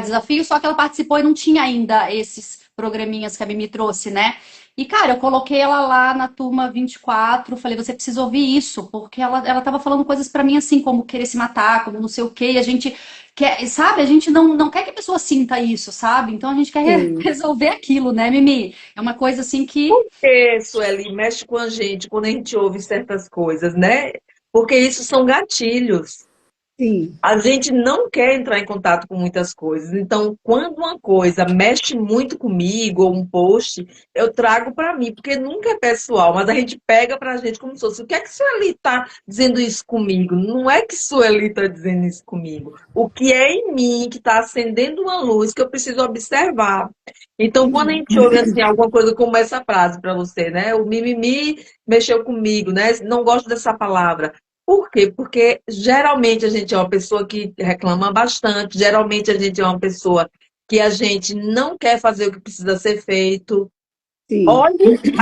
desafios, só que ela participou e não tinha ainda esses programinhas que a Mimi trouxe, né? E, cara, eu coloquei ela lá na turma 24, falei, você precisa ouvir isso, porque ela tava falando coisas pra mim assim, como querer se matar, como não sei o quê, e a gente quer, sabe? A gente não quer que a pessoa sinta isso, sabe? Então a gente quer Sim. resolver aquilo, né, Mimi? É uma coisa assim que Isso, Eli, mexe com a gente quando a gente ouve certas coisas, né? Porque isso são gatilhos. Sim. A gente não quer entrar em contato com muitas coisas. Então, quando uma coisa mexe muito comigo, ou um post, eu trago para mim, porque nunca é pessoal, mas a gente pega para a gente como se fosse: o que é que Sueli está dizendo isso comigo? Não é que Sueli está dizendo isso comigo. O que é em mim que está acendendo uma luz que eu preciso observar. Então, quando a gente ouve assim, alguma coisa como essa frase para você, né? O mimimi mexeu comigo, né? Não gosto dessa palavra. Por quê? Porque geralmente a gente é uma pessoa que reclama bastante, geralmente a gente é uma pessoa que a gente não quer fazer o que precisa ser feito. Sim. Olha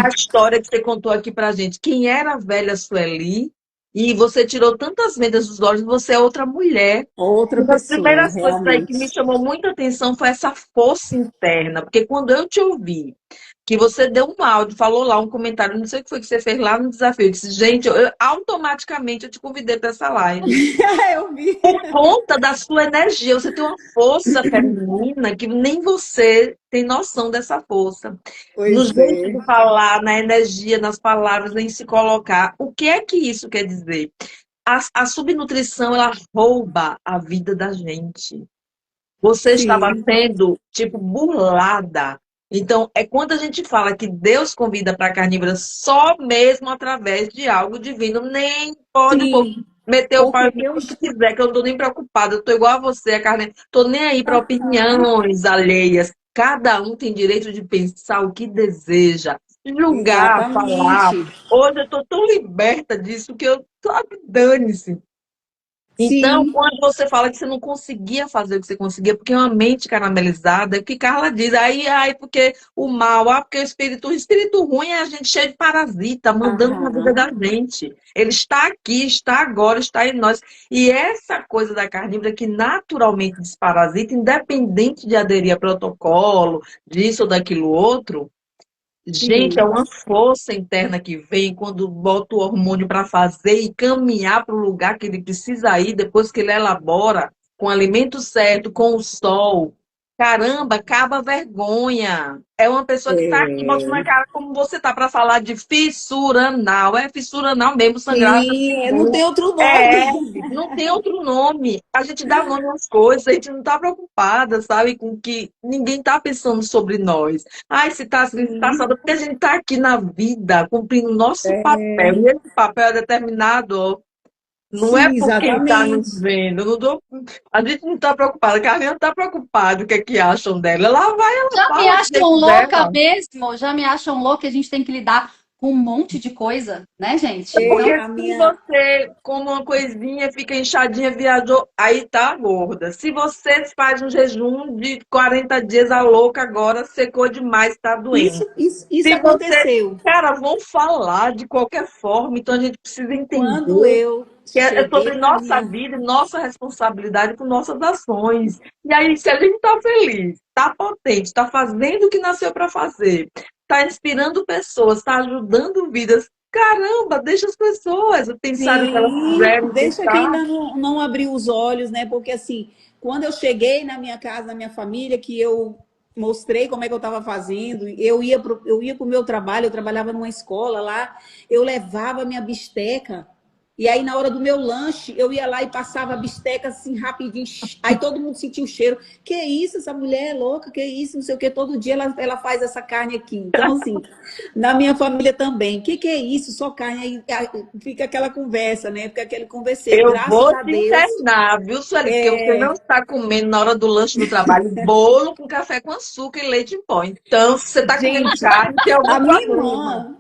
a história que você contou aqui pra gente. Quem era a velha Sueli? E você tirou tantas vendas dos olhos, você é outra mulher. Outra Uma das pessoa, primeiras coisas aí que me realmente. chamou muita atenção foi essa força interna, porque quando eu te ouvi, que você deu um áudio, falou lá um comentário, não sei o que foi que você fez lá no desafio, eu disse, gente, automaticamente eu te convidei para essa live. Eu vi. Por conta da sua energia, você tem uma força feminina que nem você tem noção dessa força. No Pois jeito é. de falar, na energia, nas palavras, em se colocar. O que é que isso quer dizer? A subnutrição, ela rouba a vida da gente. Você estava Sim, sendo, tipo, burlada. Então, é quando a gente fala que Deus convida para a carnívora só mesmo através de algo divino. Nem pode o povo sim. meter o pau em Porque mim quando quiser, que eu não estou nem preocupada. Eu estou igual a você, a carne. Estou nem aí para opiniões alheias. Cada um tem direito de pensar o que deseja, julgar, falar. exatamente. Hoje eu estou tão liberta disso que eu, sabe, dane-se. Então, Sim, quando você fala que você não conseguia fazer o que você conseguia, porque é uma mente caramelizada, é o que Carla diz, aí, porque o mal, porque o espírito ruim é a gente cheio de parasita, mandando na vida da aham. gente. Ele está aqui, está agora, está em nós. E essa coisa da carnívora que naturalmente desparasita, independente de aderir a protocolo, disso ou daquilo outro, gente, é Sim, uma força interna que vem quando bota o hormônio para fazer e caminhar para o lugar que ele precisa ir, depois que ele elabora, com o alimento certo, com o sol. Caramba, acaba a vergonha. É uma pessoa que está aqui botando é. na cara como você tá para falar de fissura anal. É fissura anal mesmo, sangrar. Sim, não tem outro É, nome. não tem outro nome. A gente dá nome às coisas, a gente não está preocupada, sabe, com que ninguém está pensando sobre nós. Ai, se está assim, se tá Sim, assado, porque a gente está aqui na vida cumprindo o nosso papel. é. E esse papel é determinado, ó, não é Sim, por quem está nos exatamente. vendo. A gente não está preocupada, a Carlinha não está preocupada o que é que acham dela. Ela vai, ela já me fala do acham jeito louca dela. mesmo, já me acham louca, a gente tem que lidar com um monte de coisa, né, gente? É, Porque Então, a se minha. você come uma coisinha, fica inchadinha, viajou, aí tá gorda. Se você faz um jejum de 40 dias, a louca agora secou demais, tá doendo. Isso Se você. aconteceu. Cara, vão falar de qualquer forma, então a gente precisa Quando entender eu que é cheguei sobre na nossa minha. vida e nossa responsabilidade por nossas ações. E aí, se a gente está feliz, está potente, está fazendo o que nasceu para fazer, está inspirando pessoas, está ajudando vidas, caramba, deixa as pessoas pensarem o que elas Sim, quiserem deixa que pensar. ainda não abriu os olhos, né? Porque assim, quando eu cheguei na minha casa, na minha família, que eu mostrei como é que eu estava fazendo, eu ia para o meu trabalho, eu trabalhava numa escola lá, eu levava minha bisteca E aí, na hora do meu lanche, eu ia lá e passava a bisteca assim, rapidinho. Aí todo mundo sentia o cheiro. Que isso, essa mulher é louca, que isso, não sei o que. Todo dia ela faz essa carne aqui. Então, assim, na minha família também. Que é isso, só carne? Aí fica aquela conversa, né? Fica aquele converseiro. Eu Graças vou a te Deus. internar, viu, Sueli? Porque você não É, está comendo na hora do lanche do trabalho bolo com café com açúcar e leite em pó. Então, se você está comendo gente, carne, tem algum a minha problema.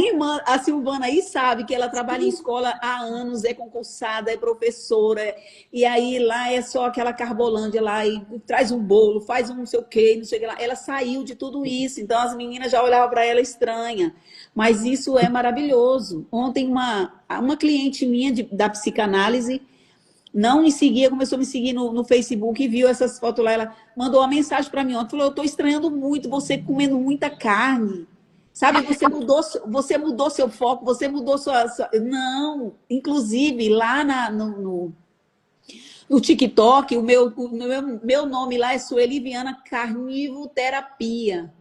irmã, a Silvana aí sabe que ela trabalha em escola há anos, é concursada, é professora, e aí lá é só aquela carbolândia lá, e traz um bolo, faz um não sei o quê, não sei o que lá. Ela saiu de tudo isso, então as meninas já olhavam para ela estranha, mas isso é maravilhoso. Ontem uma cliente minha da psicanálise não me seguia, começou a me seguir no Facebook e viu essas fotos lá. Ela mandou uma mensagem para mim ontem, falou: eu estou estranhando muito você comendo muita carne. Sabe, você mudou seu foco, você mudou sua. Não, inclusive lá no TikTok, meu nome lá é Sueli Viana Carnivoterapia.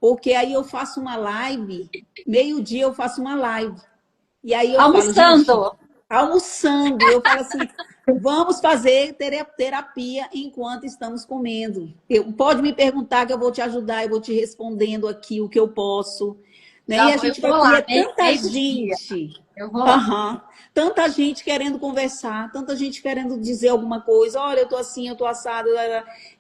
Porque aí eu faço uma live, meio-dia eu faço uma live. E aí eu falo, gente, Almoçando. almoçando, eu falo assim, vamos fazer terapia enquanto estamos comendo. Pode me perguntar que eu vou te ajudar, eu vou te respondendo aqui o que eu posso. Né? E a Eu gente vai. vou E lá, é tanta meio-dia. gente. Eu vou lá. Aham. Tanta gente querendo conversar, tanta gente querendo dizer alguma coisa. Olha, eu tô assim, eu tô assado.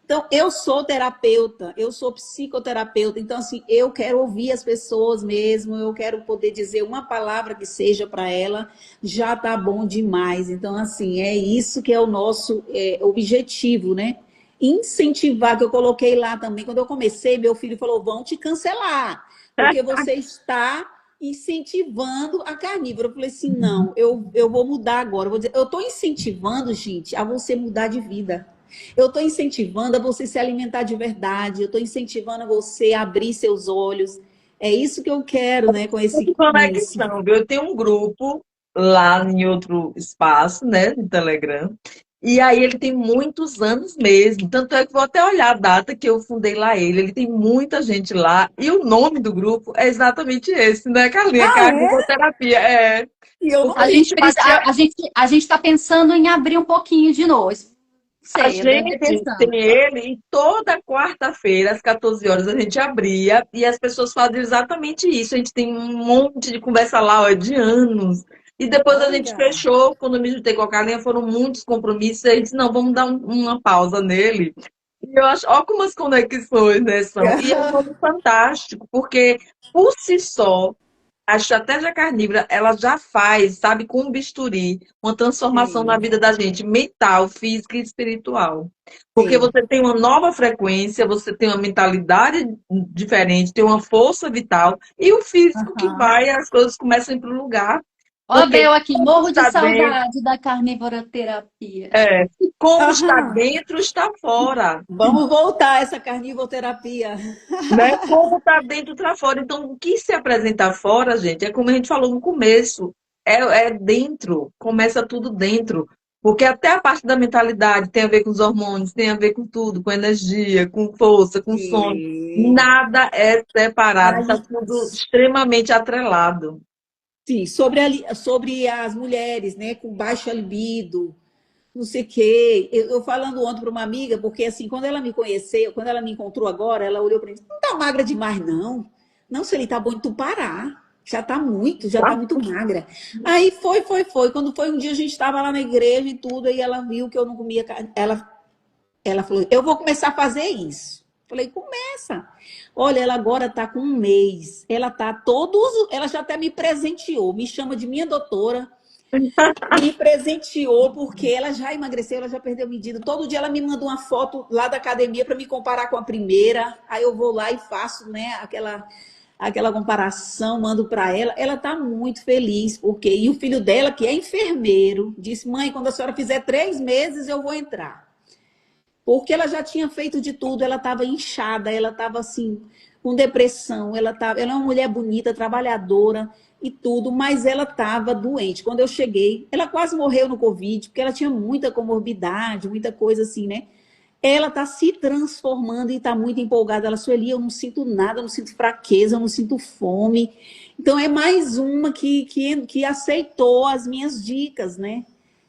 Então, eu sou terapeuta, eu sou psicoterapeuta. Então, assim, eu quero ouvir as pessoas mesmo, eu quero poder dizer uma palavra que seja para ela, já tá bom demais. Então, assim, é isso que é o nosso objetivo, né? Incentivar, que eu coloquei lá também. Quando eu comecei, meu filho falou: vão te cancelar, porque você está incentivando a carnívora. Eu falei assim, não, eu vou mudar agora. Eu vou dizer, eu estou incentivando, gente, a você mudar de vida. Eu estou incentivando a você se alimentar de verdade. Eu estou incentivando a você abrir seus olhos. É isso que eu quero, né, com De com isso. conexão, viu? Eu tenho um grupo lá em outro espaço, né, no Telegram. E aí ele tem muitos anos mesmo. Tanto é que vou até olhar a data que eu fundei lá ele. Ele tem muita gente lá. E o nome do grupo é exatamente esse, né, Carlinha? Ah, é? Carnivoterapia. É. E eu Porque não A vi. gente precisa, a gente está pensando em abrir um pouquinho de novo. a Sei, eu deve gente tem pensando. ele e toda quarta-feira, às 14 horas, a gente abria e as pessoas fazem exatamente isso. A gente tem um monte de conversa lá, ó, de anos. E depois a gente Olha. fechou, quando eu me juntei com a Carlinha, foram muitos compromissos. E a gente disse, não, vamos dar uma pausa nele. E eu acho, ó, como as conexões, né, são. E é um nome fantástico, porque por si só, a estratégia carnívora, ela já faz, sabe, com um bisturi, uma transformação na Sim, vida da gente, mental, física e espiritual. Porque sim. você tem uma nova frequência, você tem uma mentalidade diferente, tem uma força vital, e o físico que Aham. vai, as coisas começam a ir para o lugar. Ó, a Porque Bel aqui, como morro de está dentro, saudade da carnívora terapia. é, como está Aham. dentro, está fora. Vamos voltar a essa carnivoterapia. Né? Como está dentro, está fora. Então, o que se apresenta fora, gente, é como a gente falou no começo, é dentro, começa tudo dentro. Porque até a parte da mentalidade tem a ver com os hormônios, tem a ver com tudo, com energia, com força, com sono. Sim. Nada é separado, está Aí, tudo extremamente atrelado. sim, sobre as mulheres, né, com baixa libido, não sei o quê. Eu falando ontem para uma amiga, porque assim, quando ela me conheceu, quando ela me encontrou agora, ela olhou para mim, não tá magra demais, não. Não, se ele tá bom de tu parar. Já Tá? tá muito magra. Aí foi. Quando foi um dia, a gente estava lá na igreja e tudo, aí ela viu que eu não comia carne. Ela falou, eu vou começar a fazer isso. Falei, começa. Olha, ela agora está com um mês. Ela tá todos. Ela já até me presenteou, me chama de minha doutora, me presenteou porque ela já emagreceu, ela já perdeu medida. Todo dia ela me manda uma foto lá da academia para me comparar com a primeira. Aí eu vou lá e faço, né, aquela comparação, mando para ela. Ela está muito feliz porque e o filho dela, que é enfermeiro, disse: mãe, quando a senhora fizer 3 meses eu vou entrar. Porque ela já tinha feito de tudo, ela estava inchada, ela estava assim, com depressão, ela é uma mulher bonita, trabalhadora e tudo, mas ela estava doente. Quando eu cheguei, ela quase morreu no Covid, porque ela tinha muita comorbidade, muita coisa assim, né? ela está se transformando e está muito empolgada. Ela, Sueli, eu não sinto nada, eu não sinto fraqueza, eu não sinto fome. Então, é mais uma que aceitou as minhas dicas, né?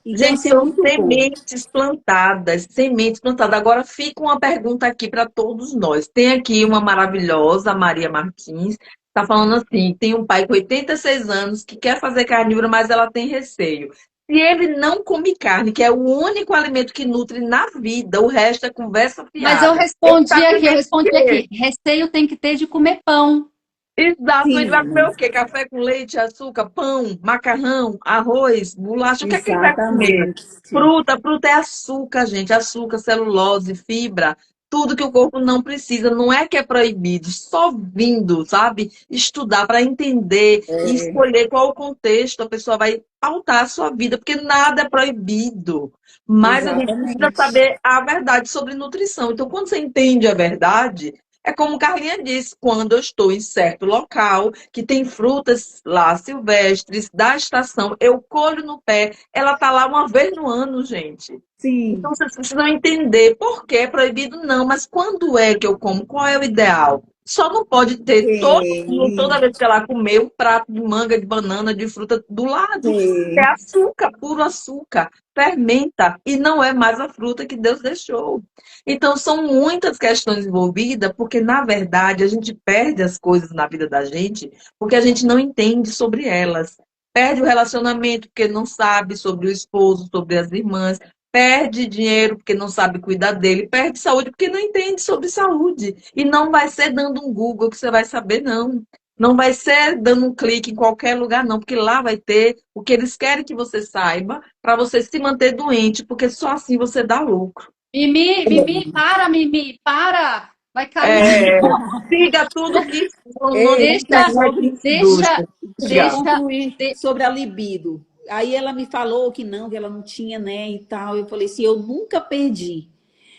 Então, Gente, assim, é são muito bom. sementes plantadas, sementes plantadas. Agora fica uma pergunta aqui para todos nós. Tem aqui uma maravilhosa, Maria Martins, está falando assim: tem um pai com 86 anos que quer fazer carnívoro, mas ela tem receio. Se ele não come carne, que é o único alimento que nutre na vida, o resto é conversa Mas eu fiada. Ele respondi está aqui, eu comendo o respondi quê? aqui. Receio tem que ter de comer pão. Exato, ele vai comer Sim, o quê? Café com leite, açúcar, pão, macarrão, arroz, bolacha, o que é que ele vai comer? exatamente. Fruta, fruta é açúcar, gente, açúcar, celulose, fibra, tudo que o corpo não precisa, não é que é proibido, só vindo, sabe? Estudar para entender e escolher qual o contexto a pessoa vai pautar a sua vida, porque nada é proibido, mas a gente precisa Exatamente. saber a verdade sobre nutrição. Então, quando você entende a verdade, é como Carlinha disse, quando eu estou em certo local, que tem frutas lá silvestres, da estação, eu colho no pé, ela está lá uma vez no ano, gente. Então Sim. vocês precisam entender por que é proibido, não, mas quando é que eu como, qual é o ideal? Só não pode ter toda Sei, vez que ela comer um prato de manga, de banana, de fruta do lado. É sei. açúcar, puro açúcar, fermenta, e não é mais a fruta que Deus deixou. Então, são muitas questões envolvidas, porque, na verdade, a gente perde as coisas na vida da gente porque a gente não entende sobre elas. Perde o relacionamento porque não sabe sobre o esposo, sobre as irmãs. Perde dinheiro porque não sabe cuidar dele. Perde saúde porque não entende sobre saúde. E não vai ser dando um Google que você vai saber, não. Não vai ser dando um clique em qualquer lugar, não, porque lá vai ter o que eles querem que você saiba para você se manter doente, porque só assim você dá lucro. Mimi, Mimi, para, Mimi, para. Vai cair. É, siga tudo que o nome de Eita, Deixa, internet sobre. deixa, indústria. Deixa eu Siga. deixa. concluir sobre a libido. Aí ela me falou que não, que ela não tinha, né, e tal. Eu falei assim, eu nunca perdi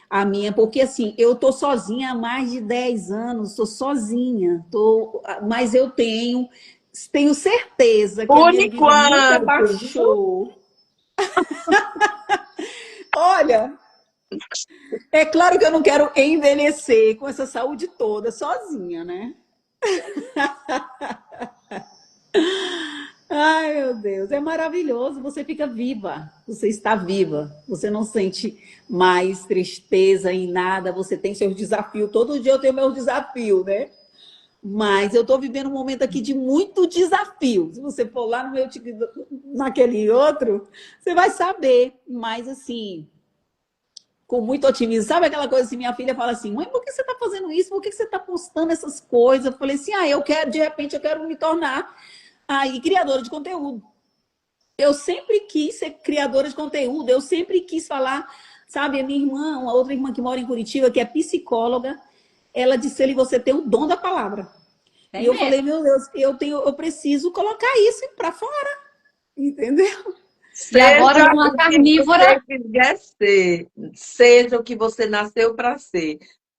a minha, porque assim, eu tô sozinha há mais de 10 anos, tô sozinha, mas eu tenho certeza que a Por minha libido nunca enquanto, viu? baixou. Olha, é claro que eu não quero envelhecer com essa saúde toda sozinha, né? Ai, meu Deus, é maravilhoso. Você fica viva, você está viva, você não sente mais tristeza em nada, você tem seus desafios. Todo dia eu tenho meu desafio, né? Mas eu estou vivendo um momento aqui de muito desafio. Se você for lá no meu naquele outro, você vai saber. Mas assim, com muito otimismo. Sabe aquela coisa assim, minha filha fala assim, mãe, por que você está fazendo isso? Por que você está postando essas coisas? Eu falei assim, eu quero, de repente, eu quero me tornar aí criadora de conteúdo. Eu sempre quis ser criadora de conteúdo, eu sempre quis falar, sabe, a minha irmã, uma outra irmã que mora em Curitiba, que é psicóloga, ela disse ali, você tem o dom da palavra. E Tem eu mesmo. falei, meu Deus, eu preciso colocar isso para fora, entendeu? E agora, Seja uma o que você carnívora, quiser ser, seja o que você nasceu para ser.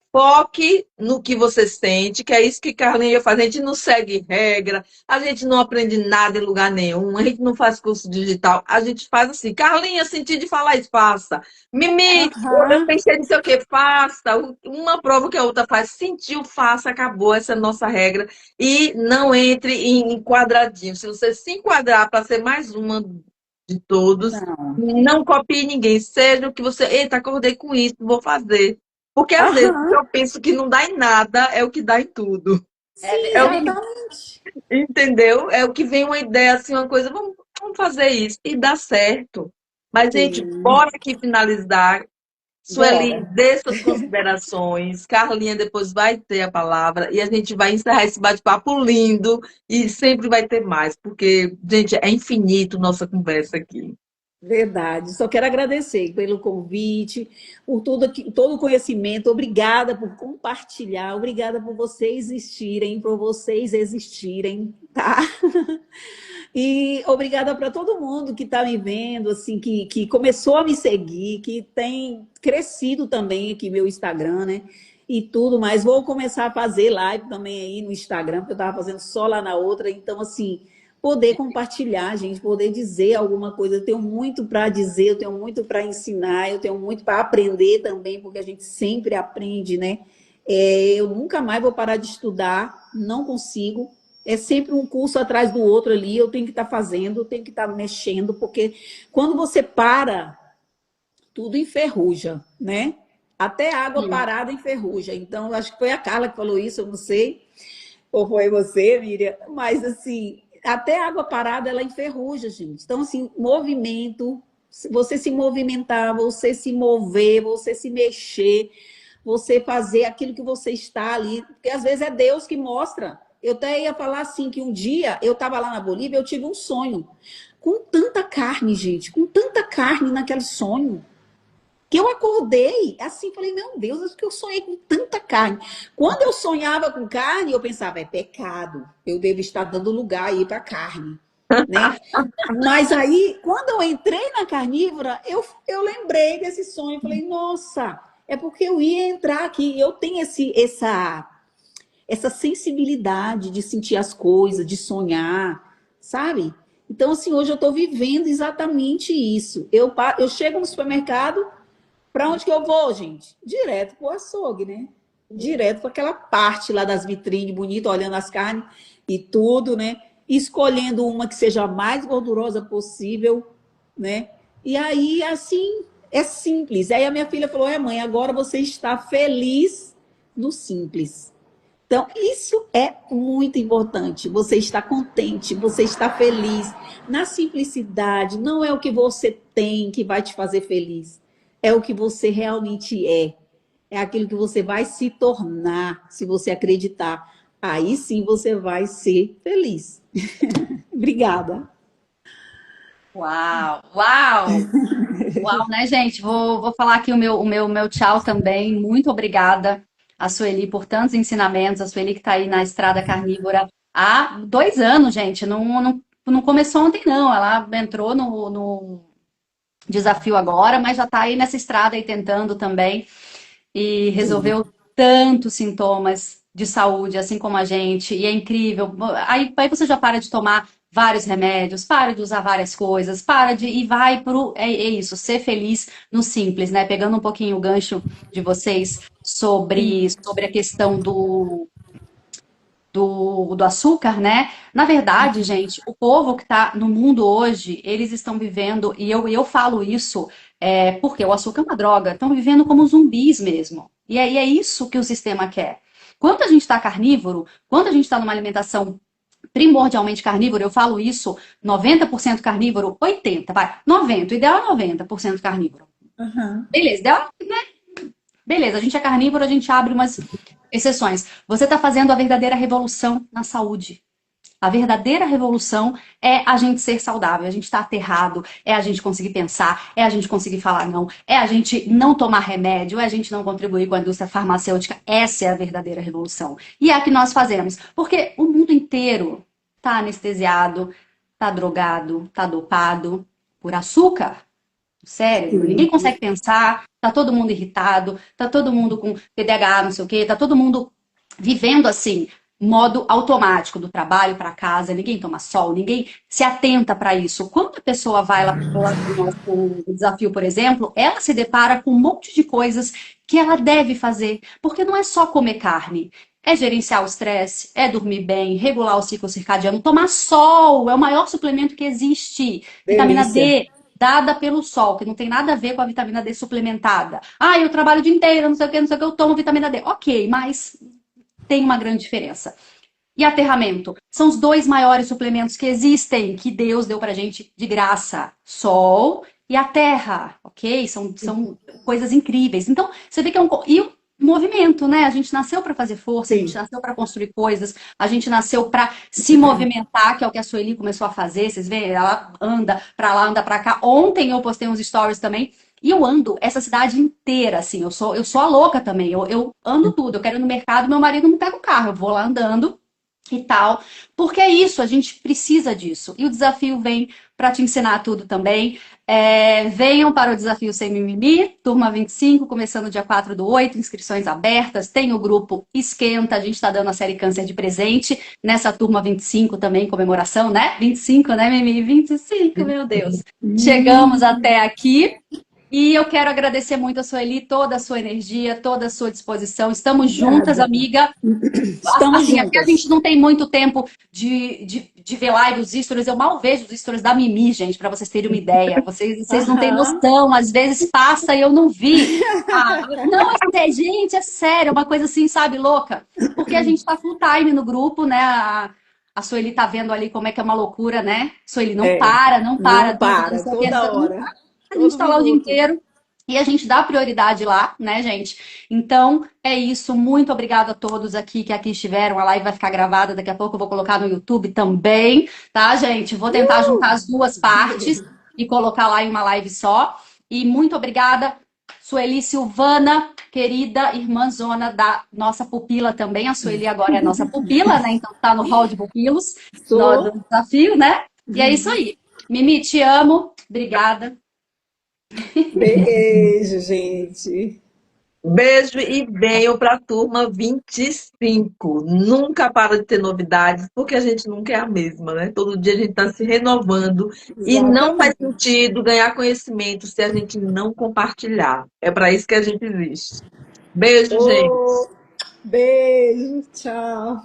Foque no que você sente, que é isso que Carlinha faz. A gente não segue regra, a gente não aprende nada em lugar nenhum, a gente não faz curso digital, a gente faz assim. Carlinha, senti de falar isso, faça. Mimi, eu Aham. pensei não sei o que, faça. Uma prova que a outra faz, sentiu, faça, acabou. Essa é a nossa regra. E não entre em quadradinho. Se você se enquadrar para ser mais uma de todos, Não. não copie ninguém. Seja o que você. Eita, acordei com isso, vou fazer. Porque às vezes o que Aham. eu penso que não dá em nada é o que dá em tudo. é Sim, É o verdade. que, exatamente. entendeu? É o que vem uma ideia assim, uma coisa, vamos fazer isso. E dá certo. Mas, gente, Sim. bora aqui finalizar. Sueli, Bora. dê suas considerações. Carlinha depois vai ter a palavra e a gente vai encerrar esse bate-papo lindo e sempre vai ter mais, porque, gente, é infinito nossa conversa aqui. Verdade. Só quero agradecer pelo convite, por todo o conhecimento. Obrigada por compartilhar. Obrigada por vocês existirem, por vocês existirem, tá? E obrigada para todo mundo que está me vendo, assim, que começou a me seguir, que tem crescido também aqui meu Instagram, né? E tudo mais. Vou começar a fazer live também aí no Instagram, porque eu estava fazendo só lá na outra. Então, assim, poder compartilhar, gente, poder dizer alguma coisa. Eu tenho muito para dizer, eu tenho muito para ensinar, eu tenho muito para aprender também, porque a gente sempre aprende, né? Eu nunca mais vou parar de estudar, não consigo. É sempre um curso atrás do outro ali, eu tenho que estar fazendo, eu tenho que estar mexendo, porque quando você para, tudo enferruja, né? Até água Sim. parada enferruja. Então, acho que foi a Carla que falou isso, eu não sei. Ou foi você, Miriam? Mas, assim, até água parada, ela enferruja, gente. Então, assim, movimento, você se movimentar, você se mover, você se mexer, você fazer aquilo que você está ali. Porque, às vezes, é Deus que mostra. Eu até ia falar, assim, que um dia eu estava lá na Bolívia, eu tive um sonho. Com tanta carne, gente, com tanta carne naquele sonho que eu acordei assim, falei, meu Deus, acho que eu sonhei com tanta carne. Quando eu sonhava com carne, eu pensava, é pecado, eu devo estar dando lugar aí para carne, né? Mas aí, quando eu entrei na carnívora, eu lembrei desse sonho, falei, nossa, é porque eu ia entrar aqui, eu tenho essa sensibilidade de sentir as coisas, de sonhar, sabe? Então, assim, hoje eu estou vivendo exatamente isso. Eu chego no supermercado, para onde que eu vou, gente? Direto pro açougue, né? Direto para aquela parte lá das vitrines bonitas, olhando as carnes e tudo, né? Escolhendo uma que seja a mais gordurosa possível, né? E aí, assim, é simples. Aí a minha filha falou: é, mãe, agora você está feliz no simples. Então, isso é muito importante. Você está contente, você está feliz. Na simplicidade, não é o que você tem que vai te fazer feliz. É o que você realmente é. É aquilo que você vai se tornar, se você acreditar. Aí sim você vai ser feliz. Obrigada. Uau, uau! Uau, né, gente? Vou falar aqui o meu tchau também. Muito obrigada a Sueli por tantos ensinamentos. A Sueli que está aí na estrada carnívora há 2 anos, gente. Não começou ontem, não. Ela entrou no desafio agora, mas já está aí nessa estrada aí tentando também. E resolveu tantos sintomas de saúde, assim como a gente, e é incrível. Aí você já para de tomar vários remédios, para de usar várias coisas, para de e vai pro é isso, ser feliz no simples, né? Pegando um pouquinho o gancho de vocês sobre a questão do açúcar, né? Na verdade, gente, o povo que está no mundo hoje, eles estão vivendo, e eu falo isso porque o açúcar é uma droga, estão vivendo como zumbis mesmo. E é isso que o sistema quer. Quando a gente está carnívoro, quando a gente está numa alimentação primordialmente carnívoro, eu falo isso, 90% carnívoro, 80%, vai, 90%, o ideal é 90% carnívoro. Uhum. Beleza, ideal, né? Beleza, a gente é carnívoro, a gente abre umas exceções. Você está fazendo a verdadeira revolução na saúde. A verdadeira revolução é a gente ser saudável, a gente estar aterrado, é a gente conseguir pensar, é a gente conseguir falar não, é a gente não tomar remédio, é a gente não contribuir com a indústria farmacêutica. Essa é a verdadeira revolução. E é a que nós fazemos. Porque o mundo inteiro está anestesiado, está drogado, está dopado por açúcar. Cérebro, ninguém consegue pensar, tá todo mundo irritado, tá todo mundo com TDAH, não sei o quê, tá todo mundo vivendo assim, modo automático do trabalho para casa, ninguém toma sol, ninguém se atenta para isso. Quando a pessoa vai lá para o nosso desafio, por exemplo, ela se depara com um monte de coisas que ela deve fazer, porque não é só comer carne. É gerenciar o estresse, é dormir bem, regular o ciclo circadiano, tomar sol, é o maior suplemento que existe. Vitamina D, dada pelo sol, que não tem nada a ver com a vitamina D suplementada. Ah, eu trabalho o dia inteiro, não sei o que, eu tomo vitamina D. Ok, mas tem uma grande diferença. E aterramento? São os 2 maiores suplementos que existem, que Deus deu pra gente de graça. Sol e a terra, ok? São coisas incríveis. Então, você vê que é um... E o movimento, né? A gente nasceu para fazer força, a gente nasceu para construir coisas, a gente nasceu para se movimentar, que é o que a Sueli começou a fazer. Vocês veem, ela anda para lá, anda para cá. Ontem eu postei uns stories também. E eu ando essa cidade inteira, assim, eu sou a louca também, eu ando tudo, eu quero ir no mercado, meu marido não pega o carro, eu vou lá andando, e tal. Porque é isso, a gente precisa disso. E o desafio vem para te ensinar tudo também. Venham para o Desafio Sem Mimimi, turma 25, começando dia 4/8, inscrições abertas. Tem o grupo Esquenta, a gente está dando a série Câncer de presente. Nessa turma 25 também, comemoração, né? 25, né, Mimi? 25, meu Deus. Chegamos até aqui. E eu quero agradecer muito a Sueli, toda a sua energia, toda a sua disposição. Estamos juntas, Obrigada. amiga. Estamos Assim, aqui a juntas. gente não tem muito tempo de ver live, os stories. Eu mal vejo os stories da Mimi, gente, para vocês terem uma ideia. Vocês não têm Aham. noção. Às vezes passa e eu não vi. Não, gente, é sério, é uma coisa assim, sabe, louca. Porque a gente tá full time no grupo, né? A Sueli tá vendo ali como é que é uma loucura, né? Sueli, não É, para, não para. não Tudo que para, você toda pensa, hora, a gente todo tá lá o dia minuto. inteiro. E a gente dá prioridade lá, né, gente? Então, é isso. Muito obrigada a todos aqui que aqui estiveram. A live vai ficar gravada. Daqui a pouco eu vou colocar no YouTube também, tá, gente? Vou tentar juntar as duas partes e colocar lá em uma live só. E muito obrigada, Sueli Silvana, querida irmãzona da nossa pupila também. A Sueli agora é nossa pupila, né? Então tá no hall de pupilos do Sou. desafio, né? E é isso aí. Mimi, te amo. Obrigada. Beijo, gente. Beijo e venham para a turma 25. Nunca para de ter novidades, porque a gente nunca é a mesma, né? Todo dia a gente está se renovando e não faz Exatamente. sentido ganhar conhecimento se a gente não compartilhar. É para isso que a gente existe. Beijo, gente. Oh, beijo, tchau.